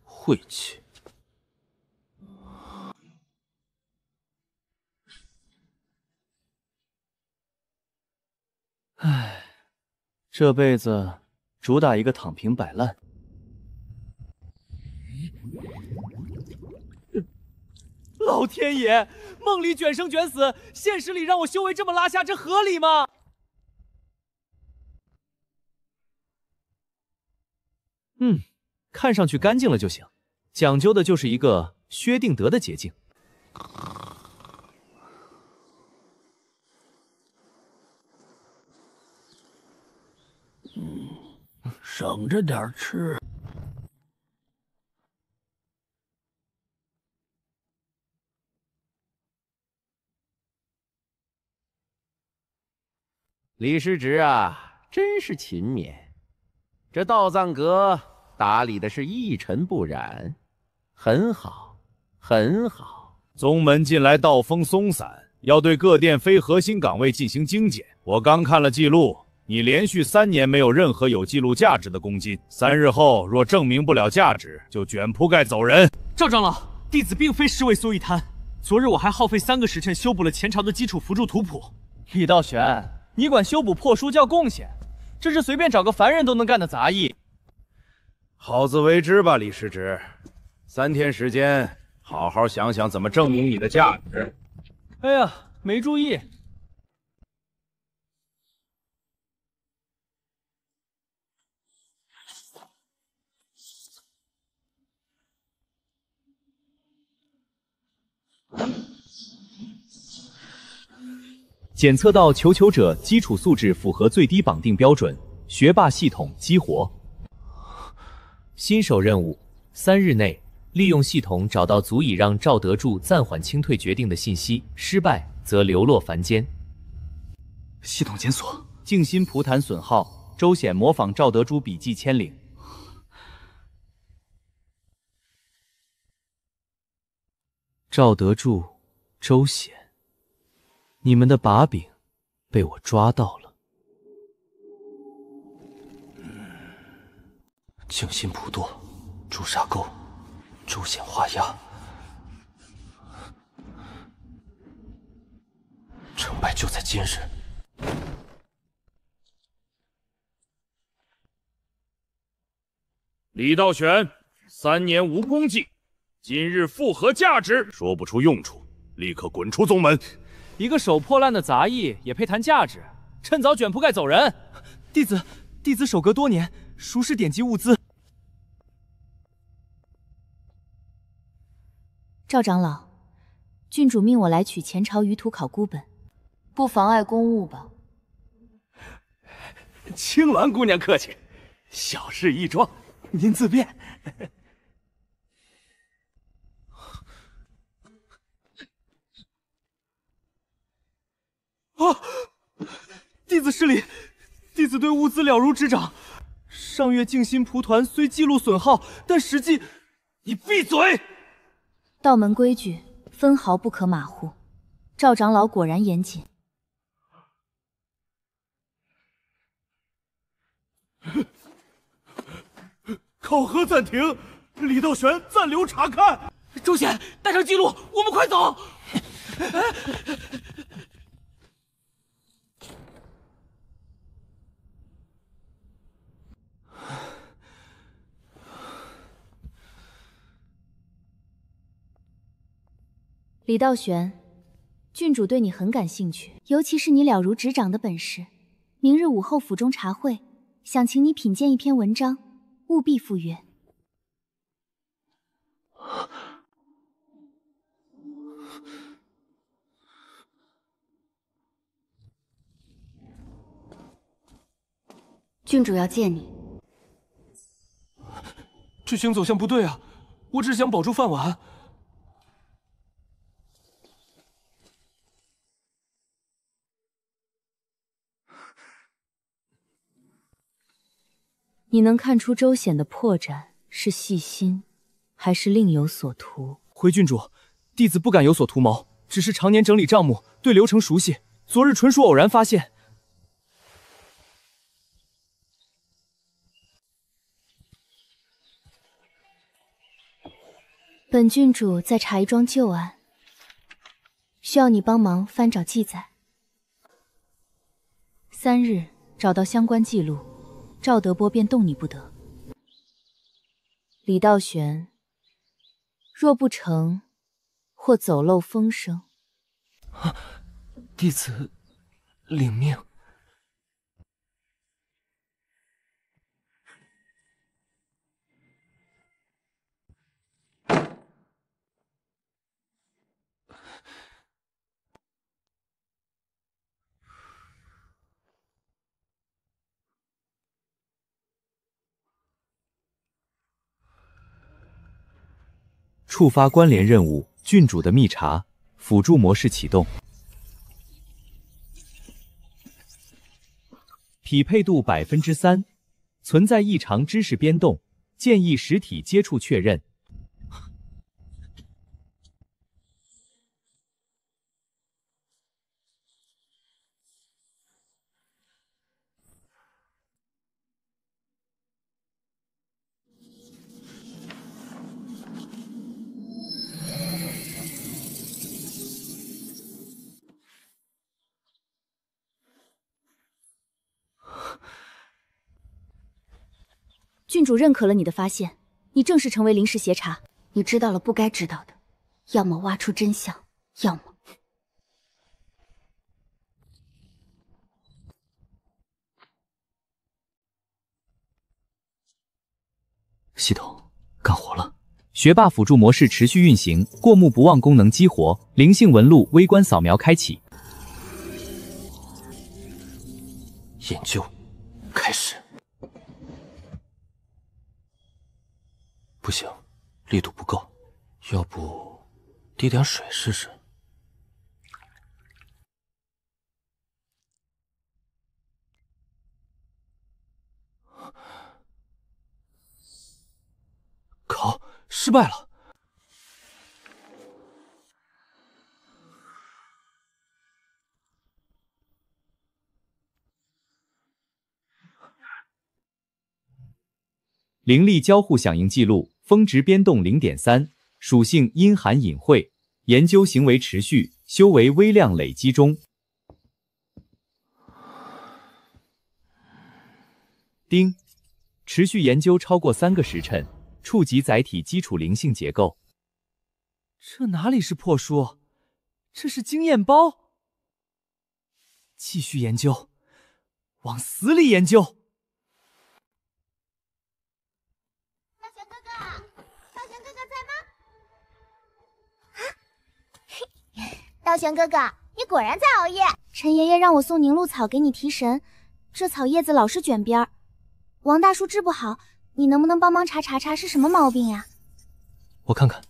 晦氣。唉，这辈子主打一个躺平摆烂。老天爷，梦里卷生卷死，现实里让我修为这么拉下，这合理吗？看上去干淨了就行，講究的就是一個薛定諤的捷徑。省着點吃。李师侄啊，真是勤勉，这道藏阁打理的是一尘不染，很好，很好。宗门近来道风鬆散，要對各殿非核心崗位進行精簡。我剛看了記錄，你連續3年沒有任何有記錄價值的攻擊，3日後若證明不了價值，就捲鋪蓋走人。趙長老，弟子並非尸位素一灘。昨日我還耗費3個時辰修補了前朝的基礎輔助圖譜。李道玄，你管修補破書叫貢獻？這是隨便找個凡人都能幹的雜役。好自為之吧，李師侄。3天時間，好好想想怎麼證明你的價值。哎呀，沒注意。檢測到求球者基礎素質符合最低綁定標準，學霸系統激活。新手任務：3日內利用系統找到足以讓趙德柱暫緩清退決定的信息，失敗則流落凡間。系統檢索：靜心蒲壇損耗，周顯模仿趙德柱筆記簽領。趙德柱、周顯。你們的把柄被我抓到了。靜心普渡，朱砂鈎，周顯畫押。成敗就在今日。李道玄，3年無功績，今日復合價值，說不出用處，立刻滾出宗門。一個手破爛的雜役也配談價值？趁早捲鋪蓋走人！弟子守閣多年，熟識典籍物資。趙長老，郡主命我來取前朝輿圖考孤本，不妨礙公務吧？青鸞姑娘客氣，小事一樁，您自便。弟子失禮，弟子對物資了如指掌。上月靜心蒲團雖記錄損耗，但實際……你閉嘴！道門規矩，分毫不可馬虎。趙長老果然嚴謹。考核暫停，李道玄暫留查看。周顯，帶上記錄，我們快走！李道玄，郡主對你很感興趣，尤其是你了如指掌的本事。明日午後府中茶會，想請你品鑑一篇文章，務必赴約。郡主要見你。劇情走向不對啊！我只想保住飯碗。你能看出周顯的破綻是細心，還是另有所圖？回郡主，弟子不敢有所圖謀，只是常年整理賬目，對流程熟悉。昨日純屬偶然發現。本郡主在查一樁舊案，需要你幫忙翻找記載。3日找到相關記錄，趙德波便動你不得。李道玄，若不成，或走漏风聲。弟子领命。觸發關聯任務，郡主的密查，輔助模式啟動。匹配度3%，存在異常知識變動，建議實體接觸確認。郡主認可了你的發現，你正式成為臨時協查。你知道了不該知道的，要麼挖出真相，要麼……系統幹活了。學霸輔助模式持續運行，過目不忘功能激活，靈性紋路微觀掃描開啟。研究開始。不行，力度不夠，要不滴點水試試？靠，失敗了！靈力交互響應記錄，峰值變動0.3，屬性陰含隱晦，研究行為持續，修為微量累積中。丁，持續研究超過3個時辰，觸及載體基礎靈性結構。這哪裡是破書，這是經驗包。繼續研究，往死裡研究。道玄哥哥，你果然在熬夜。陈爺爺讓我送凝露草給你提神，這草葉子老是捲邊兒，王大叔治不好，你能不能幫忙查是什麼毛病呀？我看看。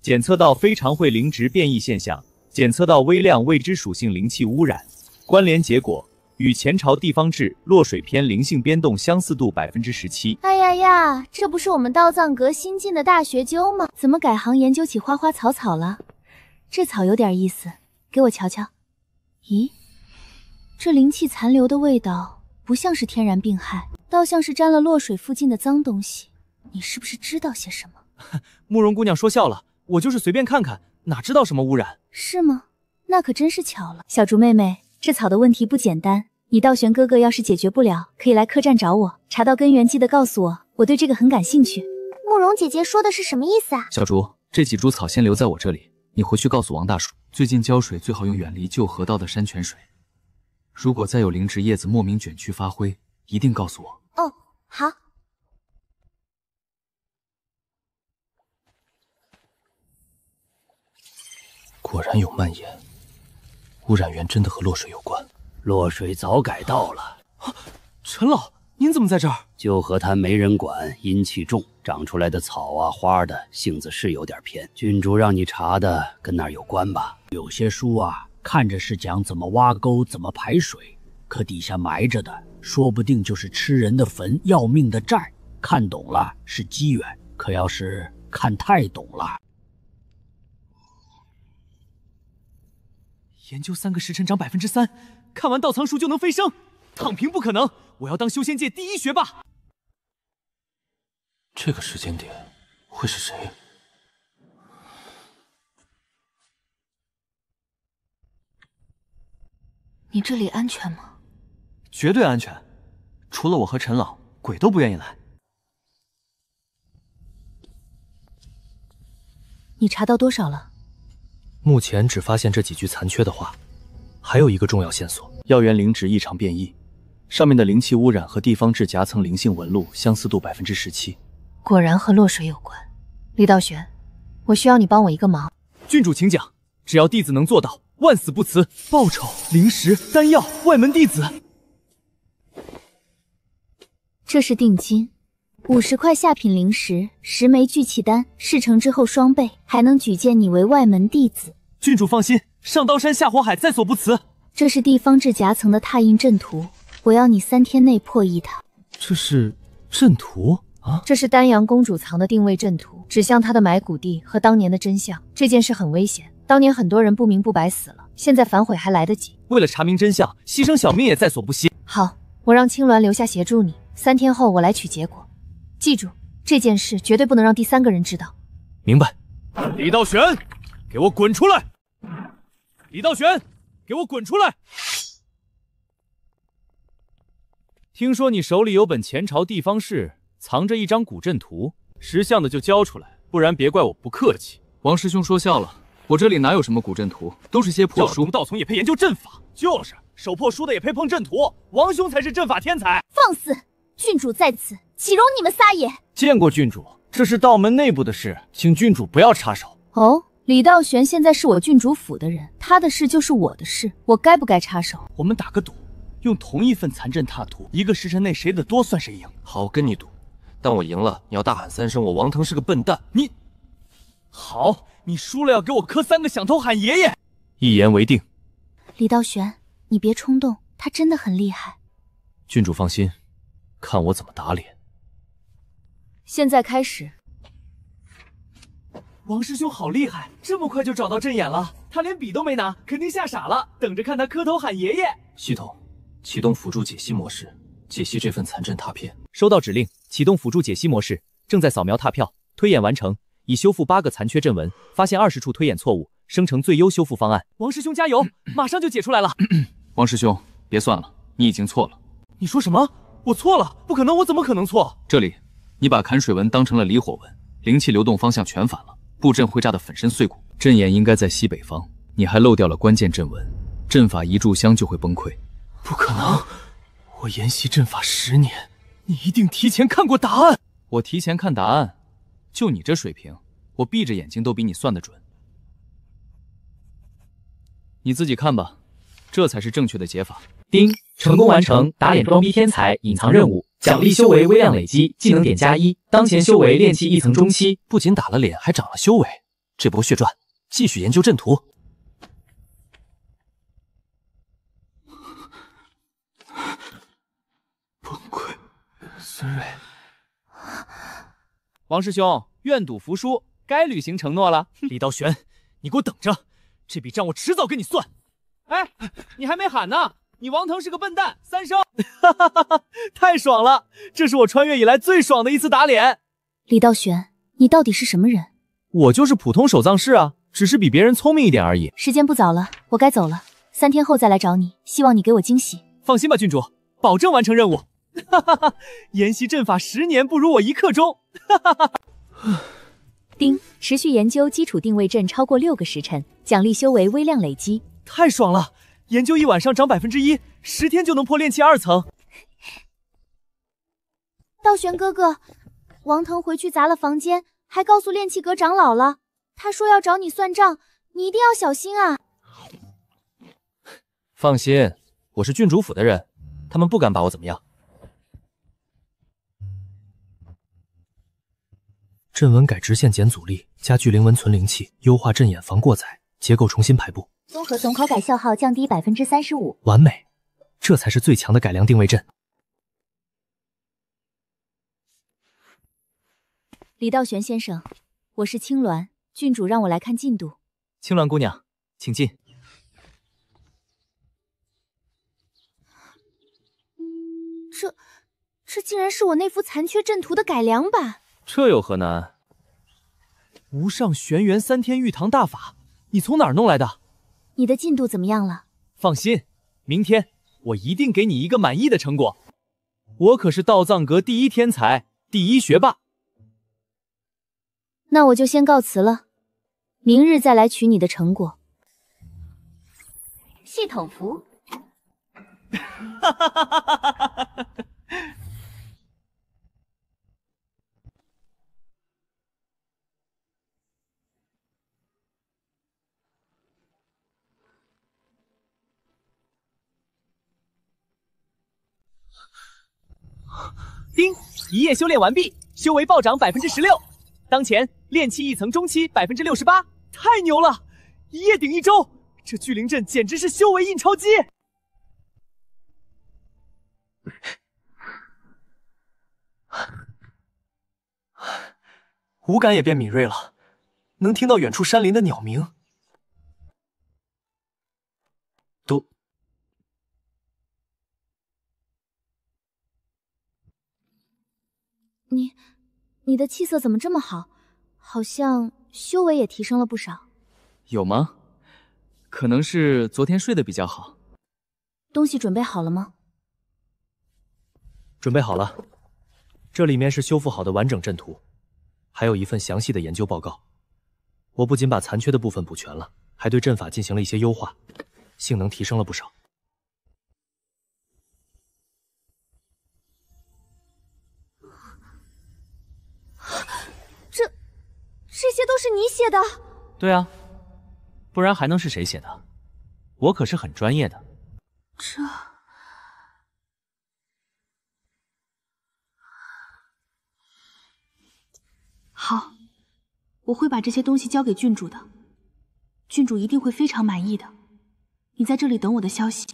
檢測到非常會靈值變異現象，檢測到微量未知屬性靈氣污染，關聯結果與前朝地方志落水篇靈性變動相似度17%。哎呀呀，這不是我們道藏閣新進的大學究嗎？怎麼改行研究起花花草草了？這草有點意思，給我瞧瞧。咦，這靈氣殘留的味道不像是天然病害，倒像是沾了落水附近的髒東西。你是不是知道些什麼？慕容姑娘說笑了，我就是隨便看看，哪知道什麼污染？是嗎？那可真是巧了。小竹妹妹，這草的問題不簡單，你道玄哥哥要是解決不了，可以來客棧找我，查到根源記得告訴我，我對這個很感興趣。慕容姐姐說的是什麼意思啊？小竹，這幾株草先留在我這裡，你回去告訴王大叔，最近澆水最好用遠離舊河道的山泉水。如果再有靈芝葉子莫名捲曲發灰，一定告訴我。哦，好。果然有蔓延，污染源真的和落水有關。落水早改道了。陈老，您怎么在這兒？舊河灘沒人管，陰氣重，長出來的草啊花的性子是有點偏。郡主讓你查的跟那兒有關吧？有些書啊，看着是講怎麼挖溝、怎麼排水，可底下埋着的，說不定就是吃人的墳、要命的債。看懂了是機緣，可要是看太懂了，研究3個時辰漲3%，看完道藏書就能飛升，躺平不可能，我要當修仙界第一學霸。這個時間點會是誰？你這裡安全嗎？絕對安全，除了我和陳老，鬼都不願意來。你查到多少了？目前只发现这几具残缺的话，还有一个重要线索：药源灵质异常变异，上面的灵气污染和地方志夹层灵性纹路相似度17%。果然和落水有关。李道玄，我需要你帮我一个忙。郡主请讲，只要弟子能做到，万死不辞。报酬、灵石、丹药，外门弟子。这是定金，50块下品灵石，10枚聚气丹，事成之后双倍，还能举荐你为外门弟子。郡主放心，上刀山下火海，在所不辞。这是地方志夹层的拓印阵图，我要你3天内破译它。这是阵图啊？这是丹阳公主藏的定位阵图，指向她的埋骨地和当年的真相。这件事很危险，当年很多人不明不白死了，现在反悔还来得及。为了查明真相，牺牲小命也在所不惜。好，我让青鸾留下协助你，3天後我來取結果。記住，這件事絕對不能讓第3個人知道。明白。李道玄，給我滾出來！李道玄，給我滾出來！聽說你手裡有本前朝地方志，藏着一張古陣圖，識相的就交出來，不然別怪我不客氣。王師兄說笑了，我這裡哪有什麼古陣圖，都是些破書。道從也配研究陣法？就是，手破書的也配碰陣圖？王兄才是陣法天才。放肆！郡主在此，豈容你們撒野？見過郡主，這是道門內部的事，請郡主不要插手。哦，李道玄現在是我郡主府的人，他的事就是我的事，我該不該插手？我們打個賭，用同一份殘陣拓圖，一個時辰內誰的多算誰贏。好，跟你賭，但我贏了，你要大喊3聲我王騰是個笨蛋。你好，你輸了要給我磕3個響頭喊爺爺。一言為定。李道玄，你別衝動，他真的很厲害。郡主放心，看我怎麼打臉。現在開始。王師兄好厲害，這麼快就找到陣眼了，他連筆都沒拿，肯定嚇傻了，等着看他磕頭喊爺爺。系統啟動輔助解析模式，解析這份殘陣拓片。收到指令，啟動輔助解析模式，正在掃描拓票，推演完成，已修復8個殘缺陣紋，發現20處推演錯誤，生成最優修復方案。王師兄加油，馬上就解出來了。王師兄，別算了，你已經錯了。你說什麼？我錯了？不可能，我怎麼可能錯？這裡，你把坎水紋當成了離火紋，靈氣流動方向全反了，布陣會炸得粉身碎骨。陣眼應該在西北方，你還漏掉了關鍵陣紋，陣法一炷香就會崩潰。不可能，我研習陣法10年，你一定提前看過答案。我提前看答案，就你這水平，我閉着眼睛都比你算得準。你自己看吧，這才是正確的解法。丁，成功完成打臉裝逼天才隱藏任務，獎勵修為微量累積，技能點+1，當前修為練氣1層中期，不僅打了臉，還長了修為。這波血賺，繼續研究陣圖。崩潰，孫蕊。王師兄，願賭服輸，該履行承諾了。李道玄，你給我等着，這筆賬我遲早跟你算。哎，你還沒喊呢。你王騰是個笨蛋，3聲！哈哈哈哈，太爽了！這是我穿越以來最爽的一次打臉。李道玄，你到底是什麼人？我就是普通守藏士啊，只是比別人聰明一點而已。時間不早了，我該走了，3天後再來找你，希望你給我驚喜。放心吧，郡主，保證完成任務。哈哈哈，研習陣法10年不如我1刻鐘。哈哈哈。丁，持續研究基礎定位陣超過6個時辰，獎勵修為微量累積。太爽了！研究1晚上漲1%，10天就能破練氣2層。道玄哥哥，王騰回去砸了房間，還告訴練氣閣長老了。他說要找你算賬，你一定要小心啊！放心，我是郡主府的人，他們不敢把我怎麼樣。陣紋改直線減阻力，加劇靈紋存靈氣，優化陣眼防過載，結構重新排布。綜合總考改消耗降低35%，完美，這才是最強的改良定位陣。李道玄先生，我是青鸞，郡主讓我來看進度。青鸞姑娘，請進。這竟然是我那幅殘缺陣圖的改良版。這有何難？無上玄元3天玉堂大法，你從哪兒弄來的？你的進度怎麼樣了？放心，明天我一定给你一個滿意的成果。我可是道藏閣第一天才，第一學霸。那我就先告辭了，明日再來取你的成果。系統服。哈哈哈哈哈哈！丁，一夜修煉完畢，修為暴漲16%。當前煉氣1層中期68%，太牛了！一夜頂一周，這聚靈陣簡直是修為印鈔機。五感也變敏銳了，能聽到遠處山林的鳥鳴。你的氣色怎麼這麼好？好像修為也提升了不少。有嗎？可能是昨天睡得比較好。東西準備好了嗎？準備好了，這裡面是修復好的完整陣圖，還有一份詳細的研究報告。我不僅把殘缺的部分補全了，還對陣法進行了一些優化，性能提升了不少。這些都是你寫的？對啊，不然還能是誰寫的？我可是很專業的。好，我會把這些東西交給郡主的，郡主一定會非常滿意的。你在這裡等我的消息。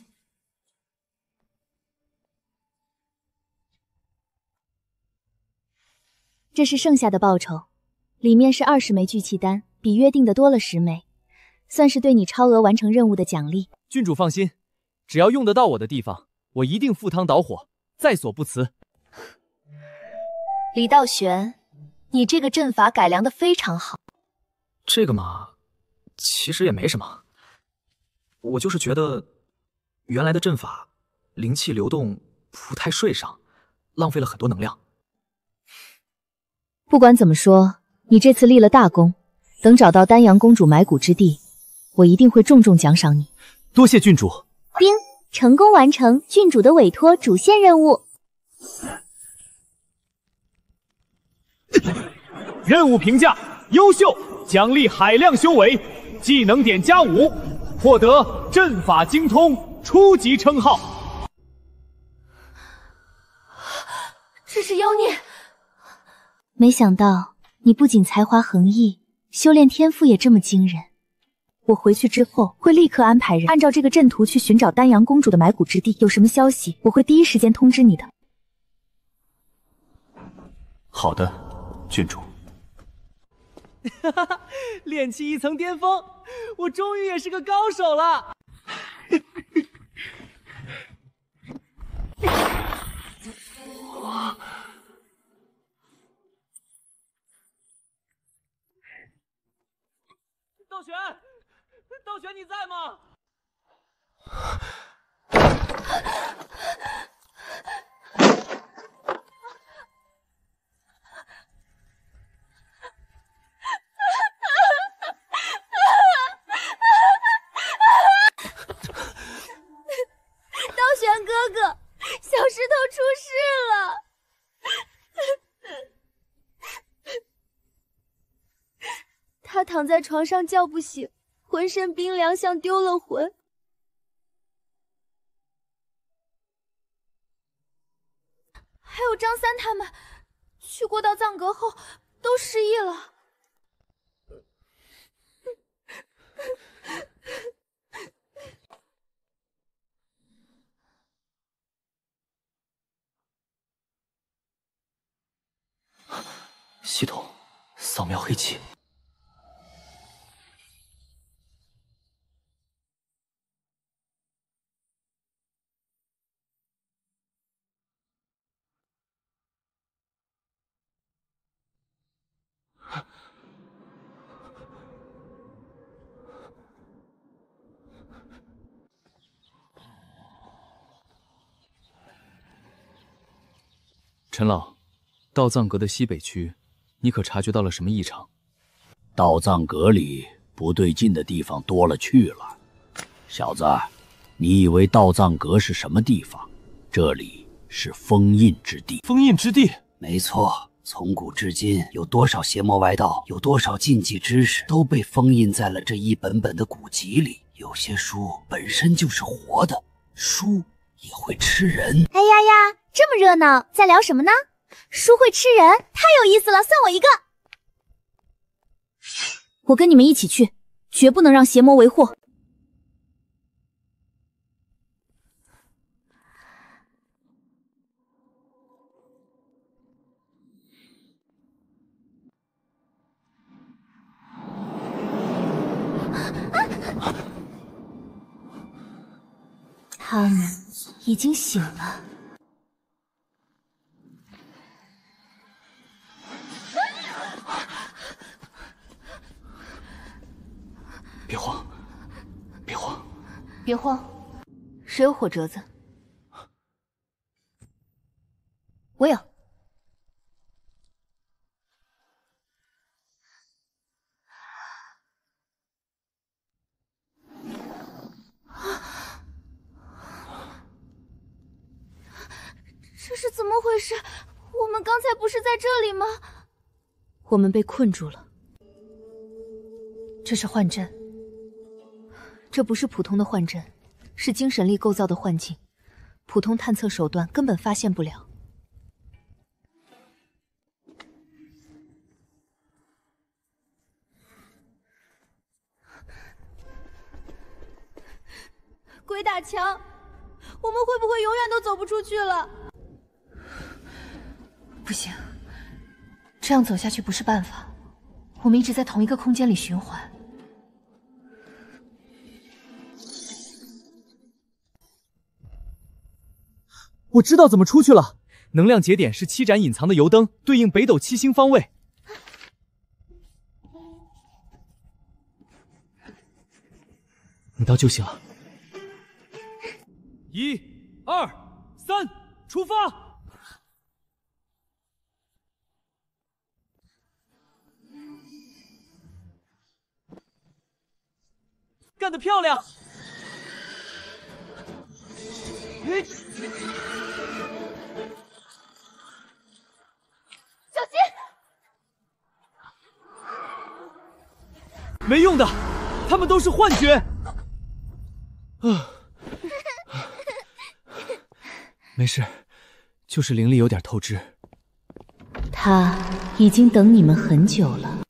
這是剩下的報酬，裡面是20枚聚氣丹，比約定的多了10枚，算是對你超額完成任務的獎勵。郡主放心，只要用得到我的地方，我一定赴湯蹈火，在所不辭。李道玄，你這個陣法改良的非常好。這個嘛，其實也沒什麼，我就是覺得原來的陣法靈氣流動不太順暢，浪費了很多能量。不管怎麼說，你這次立了大功，等找到丹陽公主埋骨之地，我一定會重重獎賞你。多謝郡主。丁，成功完成郡主的委託主線任務。任務評價優秀，獎勵海量修為，技能點+5，獲得陣法精通初級稱號。這是妖孽！沒想到你不僅才華橫溢，修煉天賦也這麼驚人。我回去之後會立刻安排人按照這個陣圖去尋找丹陽公主的埋骨之地，有什麼消息我會第一時間通知你的。好的，郡主。哈哈哈，炼气1層巔峰，我終於也是個高手了。道玄，道玄，你在嗎？道玄哥哥，小石头出事了。他躺在床上叫不醒，渾身冰涼，像丟了魂。還有張三他們，去過道藏閣後都失憶了。系統，掃描黑氣。陈老，道藏阁的西北区，你可察觉到了什么异常？道藏阁里不对劲的地方多了去了。小子，你以为道藏阁是什么地方？这里是封印之地。封印之地？没错。从古至今，有多少邪魔歪道，有多少禁忌知识，都被封印在了这一本本的古籍里。有些书本身就是活的，书也会吃人。哎呀呀，这么热闹，在聊什么呢？书会吃人，太有意思了，算我一个。我跟你们一起去，绝不能让邪魔为祸。他们已经醒了。别慌，别慌，别慌。谁有火折子？我有。这是怎么回事？我们刚才不是在这里吗？我们被困住了。这是幻阵，这不是普通的幻阵，是精神力构造的幻境，普通探测手段根本发现不了。鬼打墙，我们会不会永远都走不出去了？不行，这样走下去不是办法。我们一直在同一个空间里循环。我知道怎么出去了。能量节点是7盏隐藏的油灯，对应北斗7星方位。你到就行了。1、2、3，出发！干得漂亮！小心！没用的，他们都是幻觉。没事，就是灵力有点透支。他已经等你们很久了。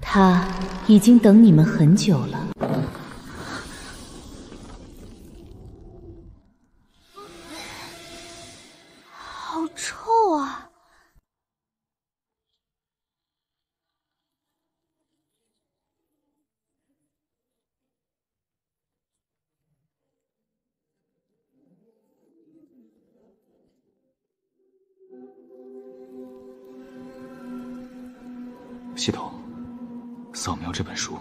他已经等你们很久了。好臭啊！系统，扫描这本书。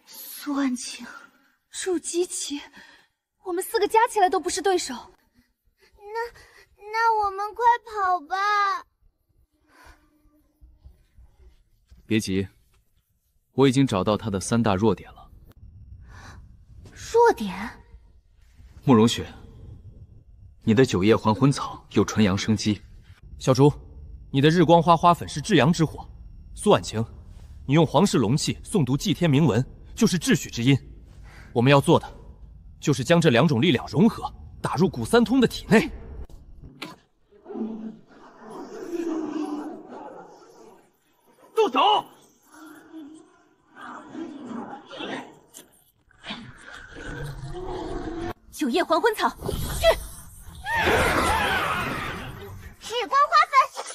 苏万晴，祝基奇，我们4个加起来都不是对手。那我们快跑吧！别急，我已经找到他的3大弱点了。弱点？慕容雪，你的9叶还魂草有纯阳生机。小竹，你的日光花花粉是至阳之火。苏婉晴，你用皇室龙气诵读祭天铭文，就是秩序之音。我们要做的，就是将这2种力量融合，打入古三通的体内。住手！9叶还魂草，去！日光花粉散！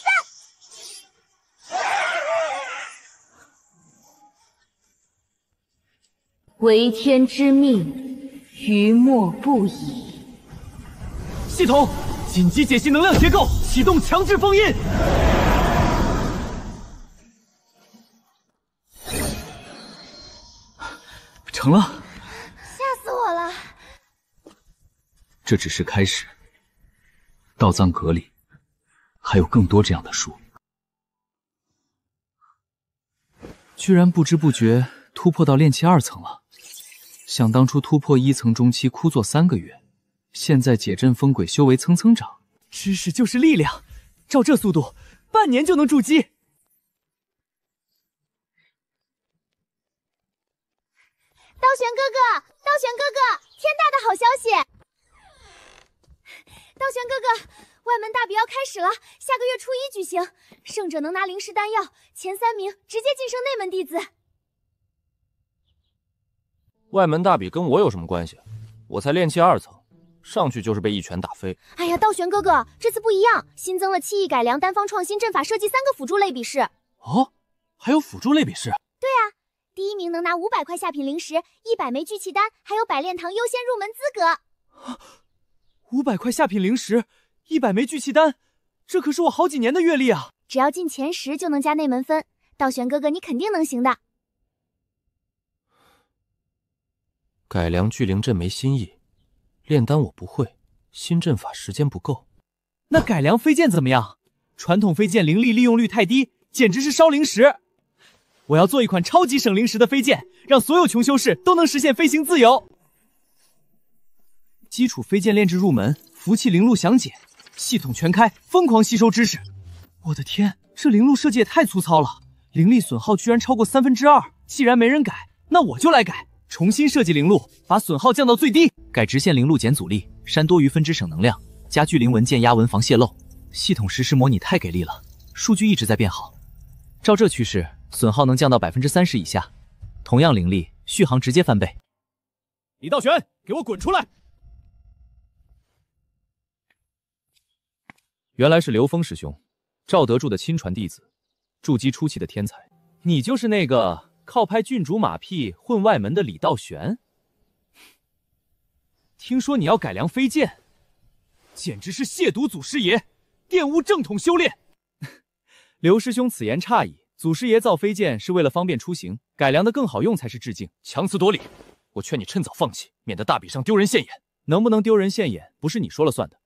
为天之命，余墨不已。系统，紧急解析能量结构，启动强制封印。成了！嚇死我了！这只是開始，道藏閣裡還有更多這樣的書。居然不知不覺突破到煉氣2層了。想當初突破1層中期枯坐3個月，現在解陣風鬼修為蹭蹭漲。知識就是力量，照這速度，半年就能築基。道玄哥哥，道玄哥哥，天大的好消息！道玄哥哥，外门大比要開始了，下個月初1舉行，勝者能拿靈石丹藥，前3名直接晉升內門弟子。外門大比跟我有什麼關係？我才煉氣2層，上去就是被一拳打飛。哎呀，道玄哥哥，這次不一樣，新增了7億改良單方創新陣法設計3個輔助類比試。哦，還有輔助類比試？對啊，第1名能拿500塊下品靈石、100枚聚氣丹，還有百煉堂優先入門資格。 500塊下品靈石，100枚聚氣丹，這可是我好幾年的閱歷啊！只要進前10就能加內門分，道玄哥哥你肯定能行的。改良聚靈陣沒新意，煉丹我不會，新陣法時間不夠。那改良飛劍怎麼樣？傳統飛劍靈力利用率太低，簡直是燒靈石。我要做一款超級省靈石的飛劍，讓所有窮修士都能實現飛行自由。基礎飛劍煉制入門，符氣靈路詳解，系統全開，瘋狂吸收知識。我的天，這靈路設計也太粗糙了，靈力損耗居然超過2/3。既然沒人改，那我就來改。重新設計靈路，把損耗降到最低。改直線靈路減阻力，刪多餘分支省能量，加巨靈紋劍壓紋防洩漏。系統實時模擬太給力了，數據一直在變好。照這趨勢，損耗能降到30%以下。同樣靈力，續航直接翻倍。李道玄，給我滾出來！原來是劉峰師兄，趙德柱的親傳弟子，築基初期的天才。你就是那個靠拍郡主馬屁混外門的李道玄？聽說你要改良飛劍，簡直是褻瀆祖師爺，玷污正統修煉。劉師兄此言差矣，祖師爺造飛劍是為了方便出行，改良的更好用才是致敬。強詞奪理，我勸你趁早放棄，免得大比上丟人現眼。能不能丟人現眼，不是你說了算的。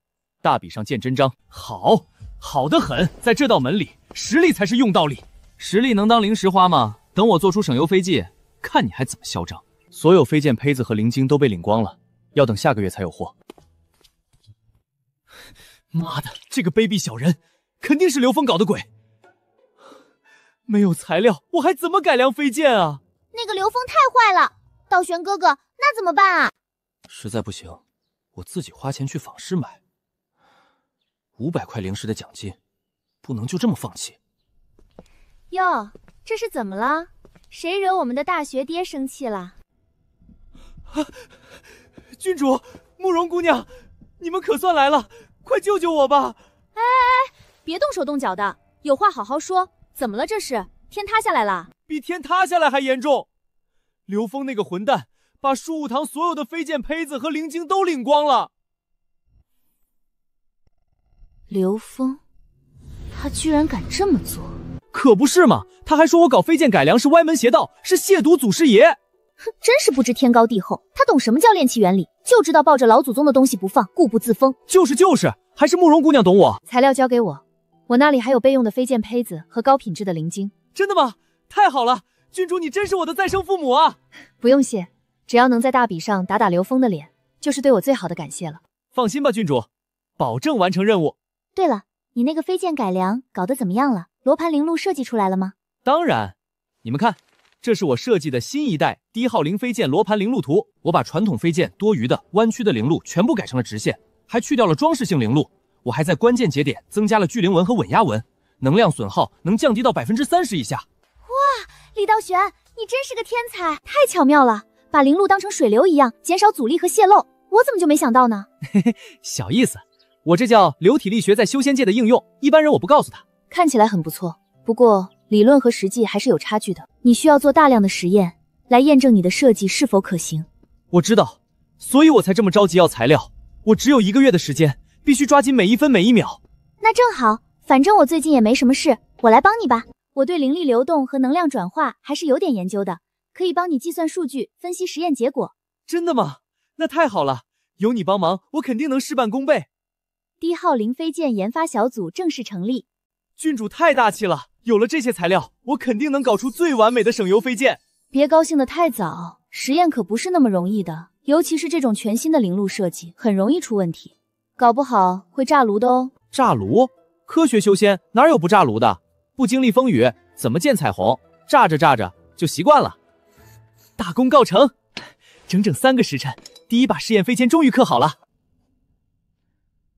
大比上見真章，好，好得很。在這道門裡，實力才是用道力。實力能當零食花嗎？等我做出省油飛技，看你還怎麼囂張。所有飛劍胚子和靈晶都被領光了，要等下個月才有貨。媽的，這個卑鄙小人，肯定是劉峰搞的鬼。沒有材料，我還怎麼改良飛劍啊？那個劉峰太壞了，道玄哥哥，那怎麼辦啊？實在不行，我自己花錢去仿師買。500塊靈石的獎金，不能就這麼放棄。喲，這是怎麼了？誰惹我們的大學爹生氣了？郡主，慕容姑娘，你們可算來了，快救救我吧！哎，別動手動腳的，有話好好說。怎麼了？這是天塌下來了？比天塌下來還嚴重。劉峰那個混蛋，把書武堂所有的飛劍胚子和靈晶都領光了。劉峰，他居然敢這麼做？可不是嘛！他還說我搞飛劍改良是歪門邪道，是褻瀆祖師爺。哼，真是不知天高地厚。他懂什麼叫煉氣原理，就知道抱着老祖宗的東西不放，固步自封。就是，還是慕容姑娘懂我。材料交給我，我那裡還有備用的飞劍胚子和高品質的靈晶。真的嗎？太好了，郡主你真是我的再生父母啊！不用謝，只要能在大比上打劉峰的臉，就是對我最好的感謝了。放心吧，郡主，保證完成任務。对了，你那個飞劍改良搞得怎麼樣了？羅盤靈路設計出來了嗎？當然，你們看，這是我設計的新一代低耗靈飛劍羅盤靈路圖。我把傳統飛劍多餘的彎曲的靈路全部改成了直線，還去掉了裝飾性靈路。我還在關鍵節點增加了聚靈紋和穩壓紋，能量損耗能降低到30%以下。哇，李道玄，你真是個天才，太巧妙了，把灵路當成水流一樣，減少阻力和洩漏。我怎麼就沒想到呢？嘿嘿，小意思。我這叫流體力學在修仙界的應用，一般人我不告訴他。看起來很不錯，不過理論和實際還是有差距的。你需要做大量的實驗，來驗證你的設計是否可行。我知道，所以我才這麼着急要材料。我只有1個月的時間，必須抓緊每一分每一秒。那正好，反正我最近也沒什麼事，我來幫你吧。我對靈力流動和能量轉化還是有點研究的，可以幫你計算數據，分析實驗結果。真的嗎？那太好了，有你幫忙，我肯定能事半功倍。1號零飛劍研發小組正式成立。郡主太大氣了，有了這些材料，我肯定能搞出最完美的省油飛劍。別高興得太早，實驗可不是那麼容易的，尤其是這種全新的靈路設計，很容易出問題，搞不好會炸爐的哦。炸爐？科學修仙哪有不炸爐的？不經歷風雨，怎麼見彩虹？炸着炸着就習慣了。大功告成，整整3個時辰，第一把試驗飛剑終於刻好了。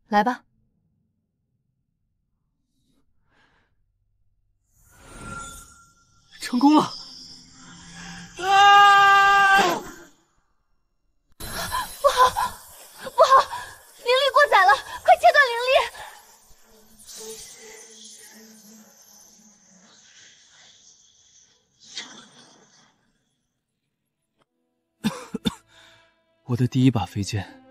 來吧。成功了！啊！不好，不好，灵力过载了，快切断灵力！我的第一把飞剑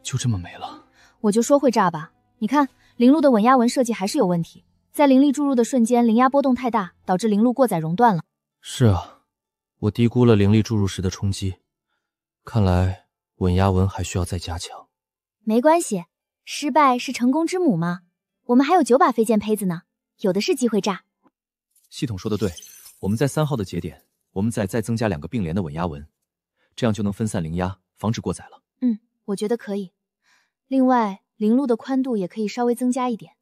就这麼沒了。我就說會炸吧，你看靈路的穩壓紋設計還是有問題，在靈力注入的瞬間，靈壓波動太大，導致靈路過載熔斷了。是啊，我低估了靈力注入時的衝擊，看來穩壓紋還需要再加強。沒關係，失敗是成功之母嘛。我們還有9把飛劍胚子呢，有的是機會炸。系統說的對，我們在3號的節點，我們再增加2個並聯的穩壓紋，這樣就能分散靈壓，防止過載了。我覺得可以。另外，靈路的寬度也可以稍微增加一點，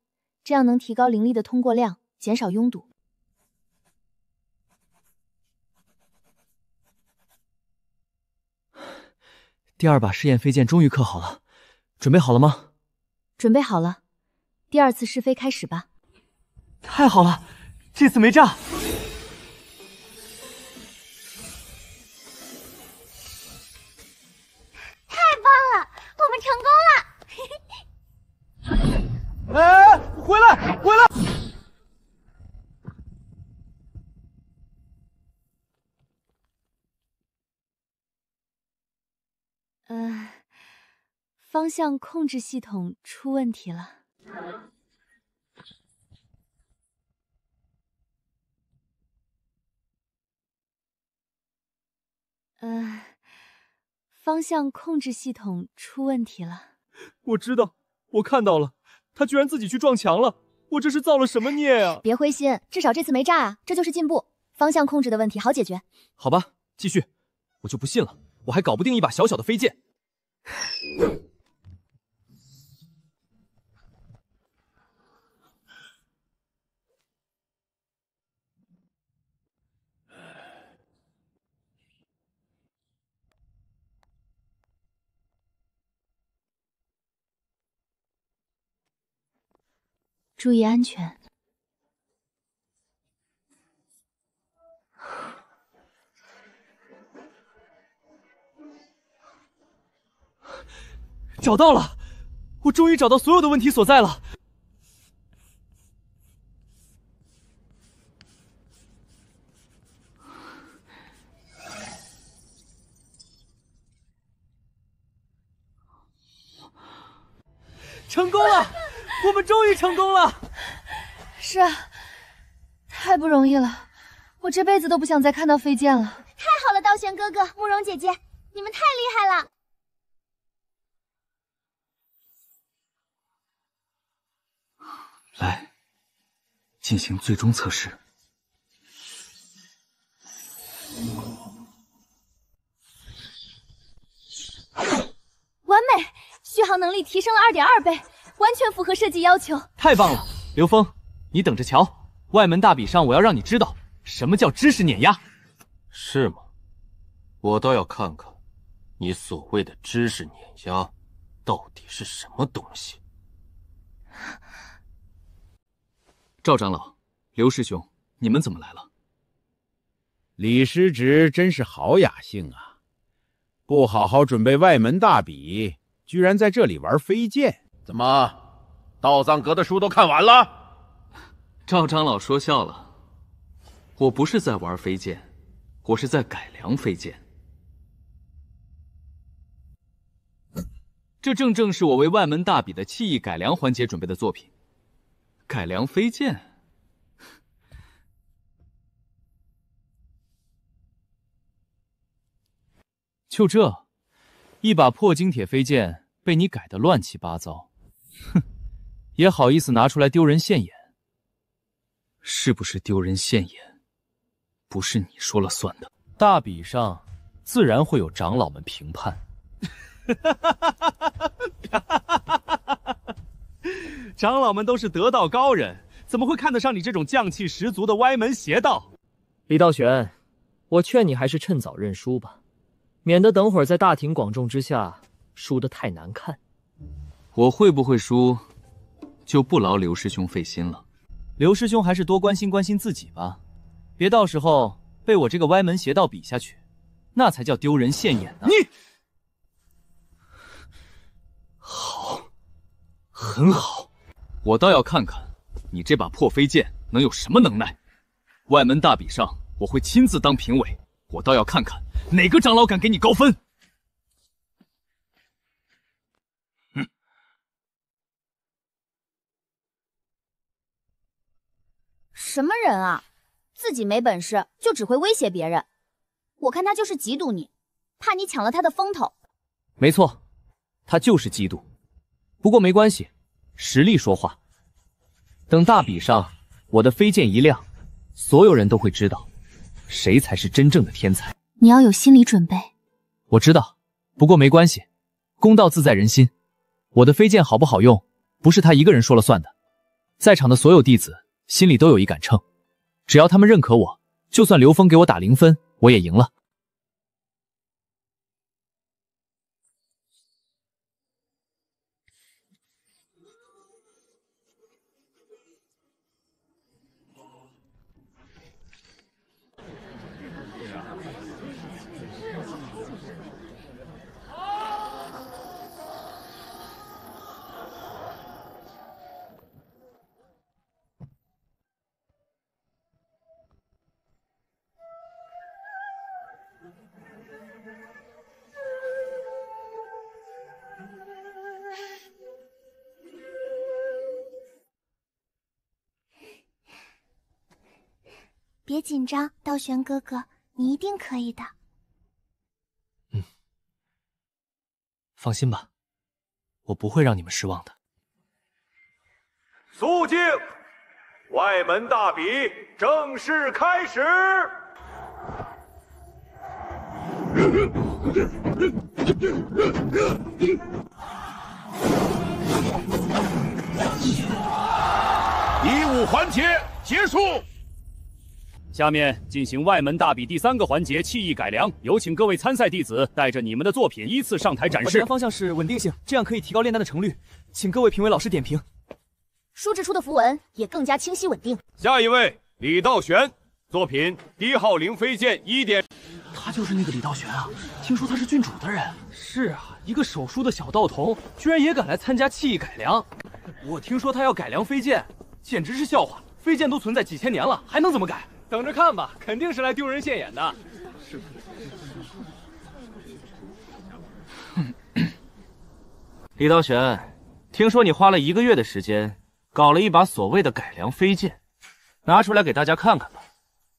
這樣能提高靈力的通過量，減少擁堵。第2把試驗飛劍終於刻好了，準備好了嗎？準備好了，第2次試飛開始吧。太好了，這次沒炸。太棒了，我們成功了！哎，回來，回來！方向控制系統出問題了。方向控制系統出問題了。我知道，我看到了，他居然自己去撞牆了，我這是造了什麼孽啊！別灰心，至少這次沒炸啊，這就是進步。方向控制的問題好解決。好吧，繼續。我就不信了，我還搞不定一把小小的飛劍。注意安全。找到了，我終於找到所有的問題所在了。成功了！我們終於成功了！是啊，太不容易了，我這輩子都不想再看到飛劍了。太好了，道玄哥哥、慕容姐姐，你們太厲害了！來，進行最終測試。完美，續航能力提升了2.2倍。完全符合設計要求，太棒了！劉峰，你等着瞧，外門大比上我要讓你知道什麼叫知識碾壓。是嗎？我倒要看看你所謂的知識碾壓到底是什麼東西。趙長老、劉師兄，你們怎麼來了？李師侄真是好雅興啊！不好好準備外門大比，居然在這裡玩飛劍。怎麼，道藏閣的書都看完了？趙長老說笑了，我不是在玩飛劍，我是在改良飞劍。这正正是我为外门大比的气艺改良環節準備的作品。改良飛劍？就这，一把破金铁飞剑被你改得乱七八糟，哼，也好意思拿出来丢人现眼？是不是丢人现眼，不是你说了算的。大比上自然会有长老们评判。长老们都是得道高人，怎么会看得上你这种犟气十足的歪门邪道？李道玄，我劝你還是趁早認輸吧，免得等會兒在大庭廣眾之下輸得太難看。我會不會輸，就不勞劉師兄費心了。劉師兄還是多關心關心自己吧，別到時候被我這個歪門邪道比下去，那才叫丟人現眼呢。你好，很好，我倒要看看你這把破飛劍能有什麼能耐。外門大比上，我會親自當評委，我倒要看看哪個長老敢給你高分。什麼人啊，自己沒本事就只會威脅別人，我看他就是嫉妒你，怕你搶了他的風頭。沒錯，他就是嫉妒。不過沒關係，實力說話。等大比上我的飛劍一亮，所有人都會知道誰才是真正的天才。你要有心理準備。我知道，不過沒關係，公道自在人心。我的飛劍好不好用，不是他一個人說了算的，在場的所有弟子心裡都有一桿秤，只要他們認可我，就算劉峰給我打0分，我也贏了。別緊張，道玄哥哥，你一定可以的。放心吧，我不會讓你們失望的。肅靜，外門大比正式開始。1-5環節結束。下面進行外門大比第3個環節氣意改良，有請各位參賽弟子帶着你們的作品依次上台展示。我的方向是穩定性，這樣可以提高煉丹的成率，請各位評委老師點評。書制出的符文也更加清晰穩定。下一位李道玄，作品1號靈飛劍1點。他就是那個李道玄啊，聽說他是郡主的人。是啊，一個手書的小道童，居然也敢來參加氣意改良。我聽說他要改良飛劍，簡直是笑話。飛劍都存在幾千年了，還能怎麼改？等着看吧，肯定是來丟人現眼的。李道玄，聽說你花了1個月的時間，搞了一把所謂的改良飛劍，拿出來給大家看看吧，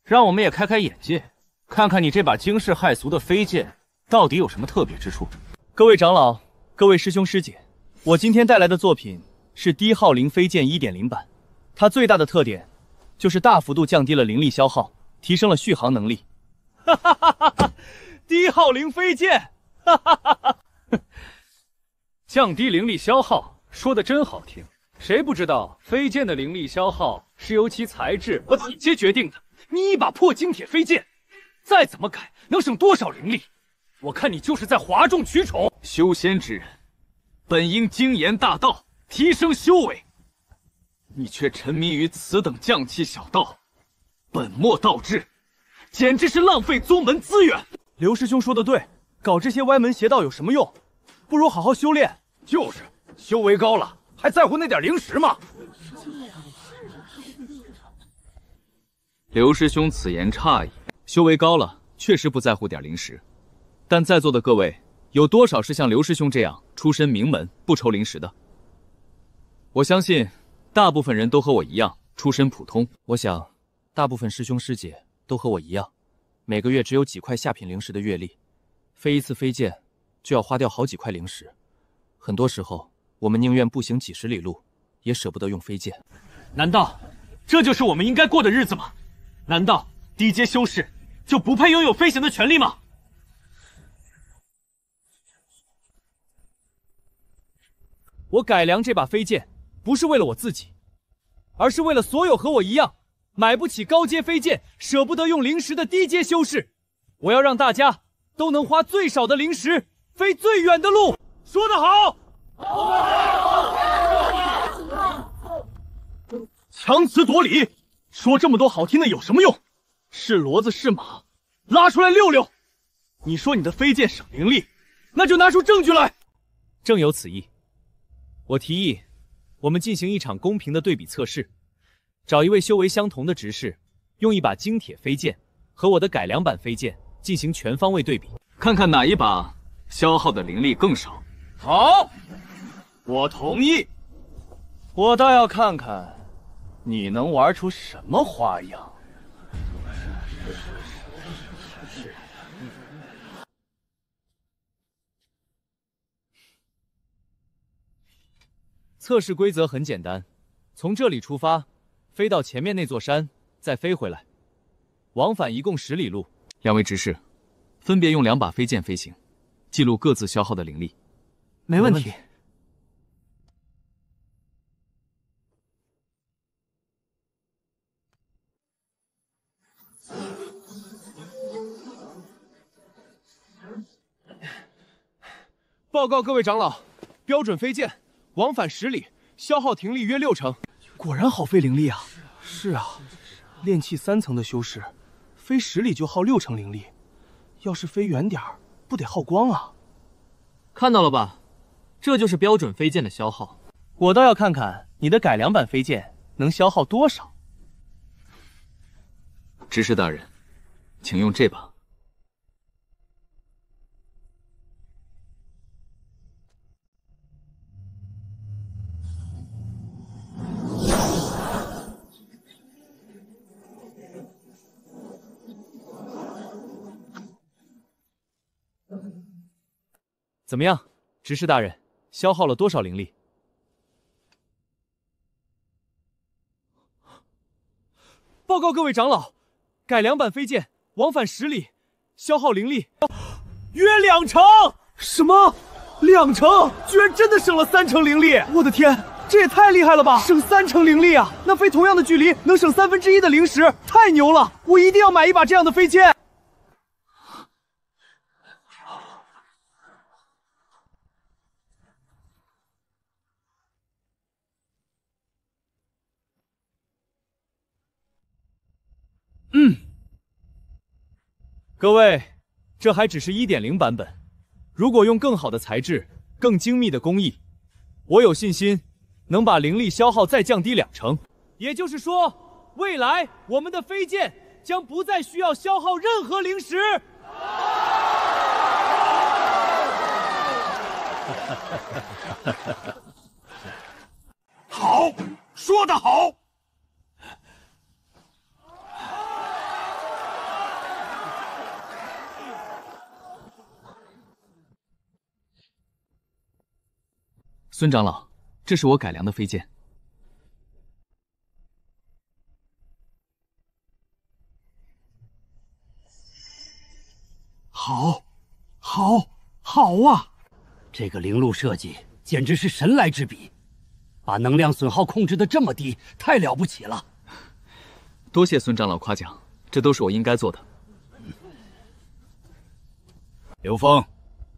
讓我們也開開眼界，看看你這把驚世駭俗的飛劍到底有什麼特別之處。各位長老，各位師兄師姐，我今天帶來的作品是低號靈飛劍 1.0 版，它最大的特點就是大幅度降低了靈力消耗，提升了續航能力。哈哈哈哈！低號靈飛劍，哈哈哈哈！降低靈力消耗，說的真好聽。誰不知道飛劍的靈力消耗是由其材質和體積決定的？你一把破金鐵飛劍，再怎麼改能省多少靈力？我看你就是在譁眾取寵。修仙之人，本應精研大道，提升修為。你卻沉迷於此等匠氣小道，本末倒置，簡直是浪費宗門資源。劉師兄說的對，搞這些歪門邪道有什麼用？不如好好修煉。就是，修為高了，還在乎那點靈石嗎？劉師兄此言差矣，修為高了，確實不在乎點靈石。但在座的各位，有多少是像劉師兄這樣出身名門，不愁靈石的？我相信大部分人都和我一樣出身普通。我想大部分師兄師姐都和我一樣，每個月只有幾塊下品靈石的月曆，飞一次飞剑就要花掉好幾塊灵石，很多時候我們寧願步行幾十里路，也捨不得用飛劍。難道這就是我們應該過的日子嗎？難道低階修士就不配擁有飛行的權利嗎？我改良這把飛劍，不是為了我自己，而是為了所有和我一樣買不起高階飛劍、捨不得用靈石的低階修士。我要讓大家都能花最少的靈石，飛最遠的路。說得好！強詞奪理，說這麼多好聽的有什麼用？是骡子是馬，拉出來溜溜。你說你的飛劍省靈力，那就拿出證據來。正有此意。我提議，我們進行一場公平的對比測試，找一位修為相同的執事，用一把精鐵飛剑和我的改良版飞剑進行全方位对比，看看哪一把消耗的灵力更少。好，我同意。我倒要看看你能玩出什麼花樣。測試規則很簡單，從這裡出發，飛到前面那座山，再飛回來，往返一共10里路。兩位執事，分別用2把飛劍飛行，記錄各自消耗的靈力。沒問題。報告各位長老，標準飛劍往返10里，消耗停力約60%。果然好費靈力啊！是啊，煉氣3層的修士，飛10里就耗60%靈力，要是飛遠點兒，不得耗光啊！看到了吧，這就是標準飛劍的消耗。我倒要看看你的改良版飛劍能消耗多少。執事大人，請用這把。怎麼樣，執事大人，消耗了多少靈力？報告各位長老，改良版飛劍往返10里，消耗靈力約2%。什麼？2%？居然真的省了3成靈力！我的天，這也太厲害了吧！省3成靈力啊！那飛同樣的距離能省1/3的靈石，太牛了！我一定要買一把這樣的飛劍。各位，這還只是 1.0 版本，如果用更好的材質、更精密的工藝，我有信心能把靈力消耗再降低2成。也就是說，未來我們的飛劍將不再需要消耗任何靈石。好，說得好。孙長老，這是我改良的飛劍。好啊！这個靈路設計簡直是神來之筆，把能量損耗控制得這麼低，太了不起了。多謝孫長老誇獎，這都是我應該做的。劉峰，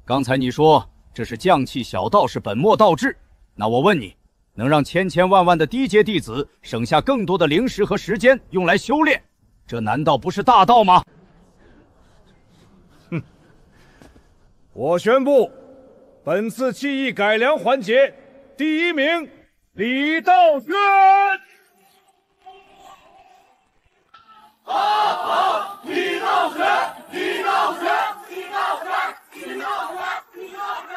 剛才你說這是匠氣小道士本末倒置，那我問你，能讓千萬的低階弟子省下更多的靈石和時間用來修煉，這難道不是大道嗎？哼！我宣布，本次技藝改良環節第1名李道軒。好，李道軒，李道軒，李道軒，李道軒，李道軒。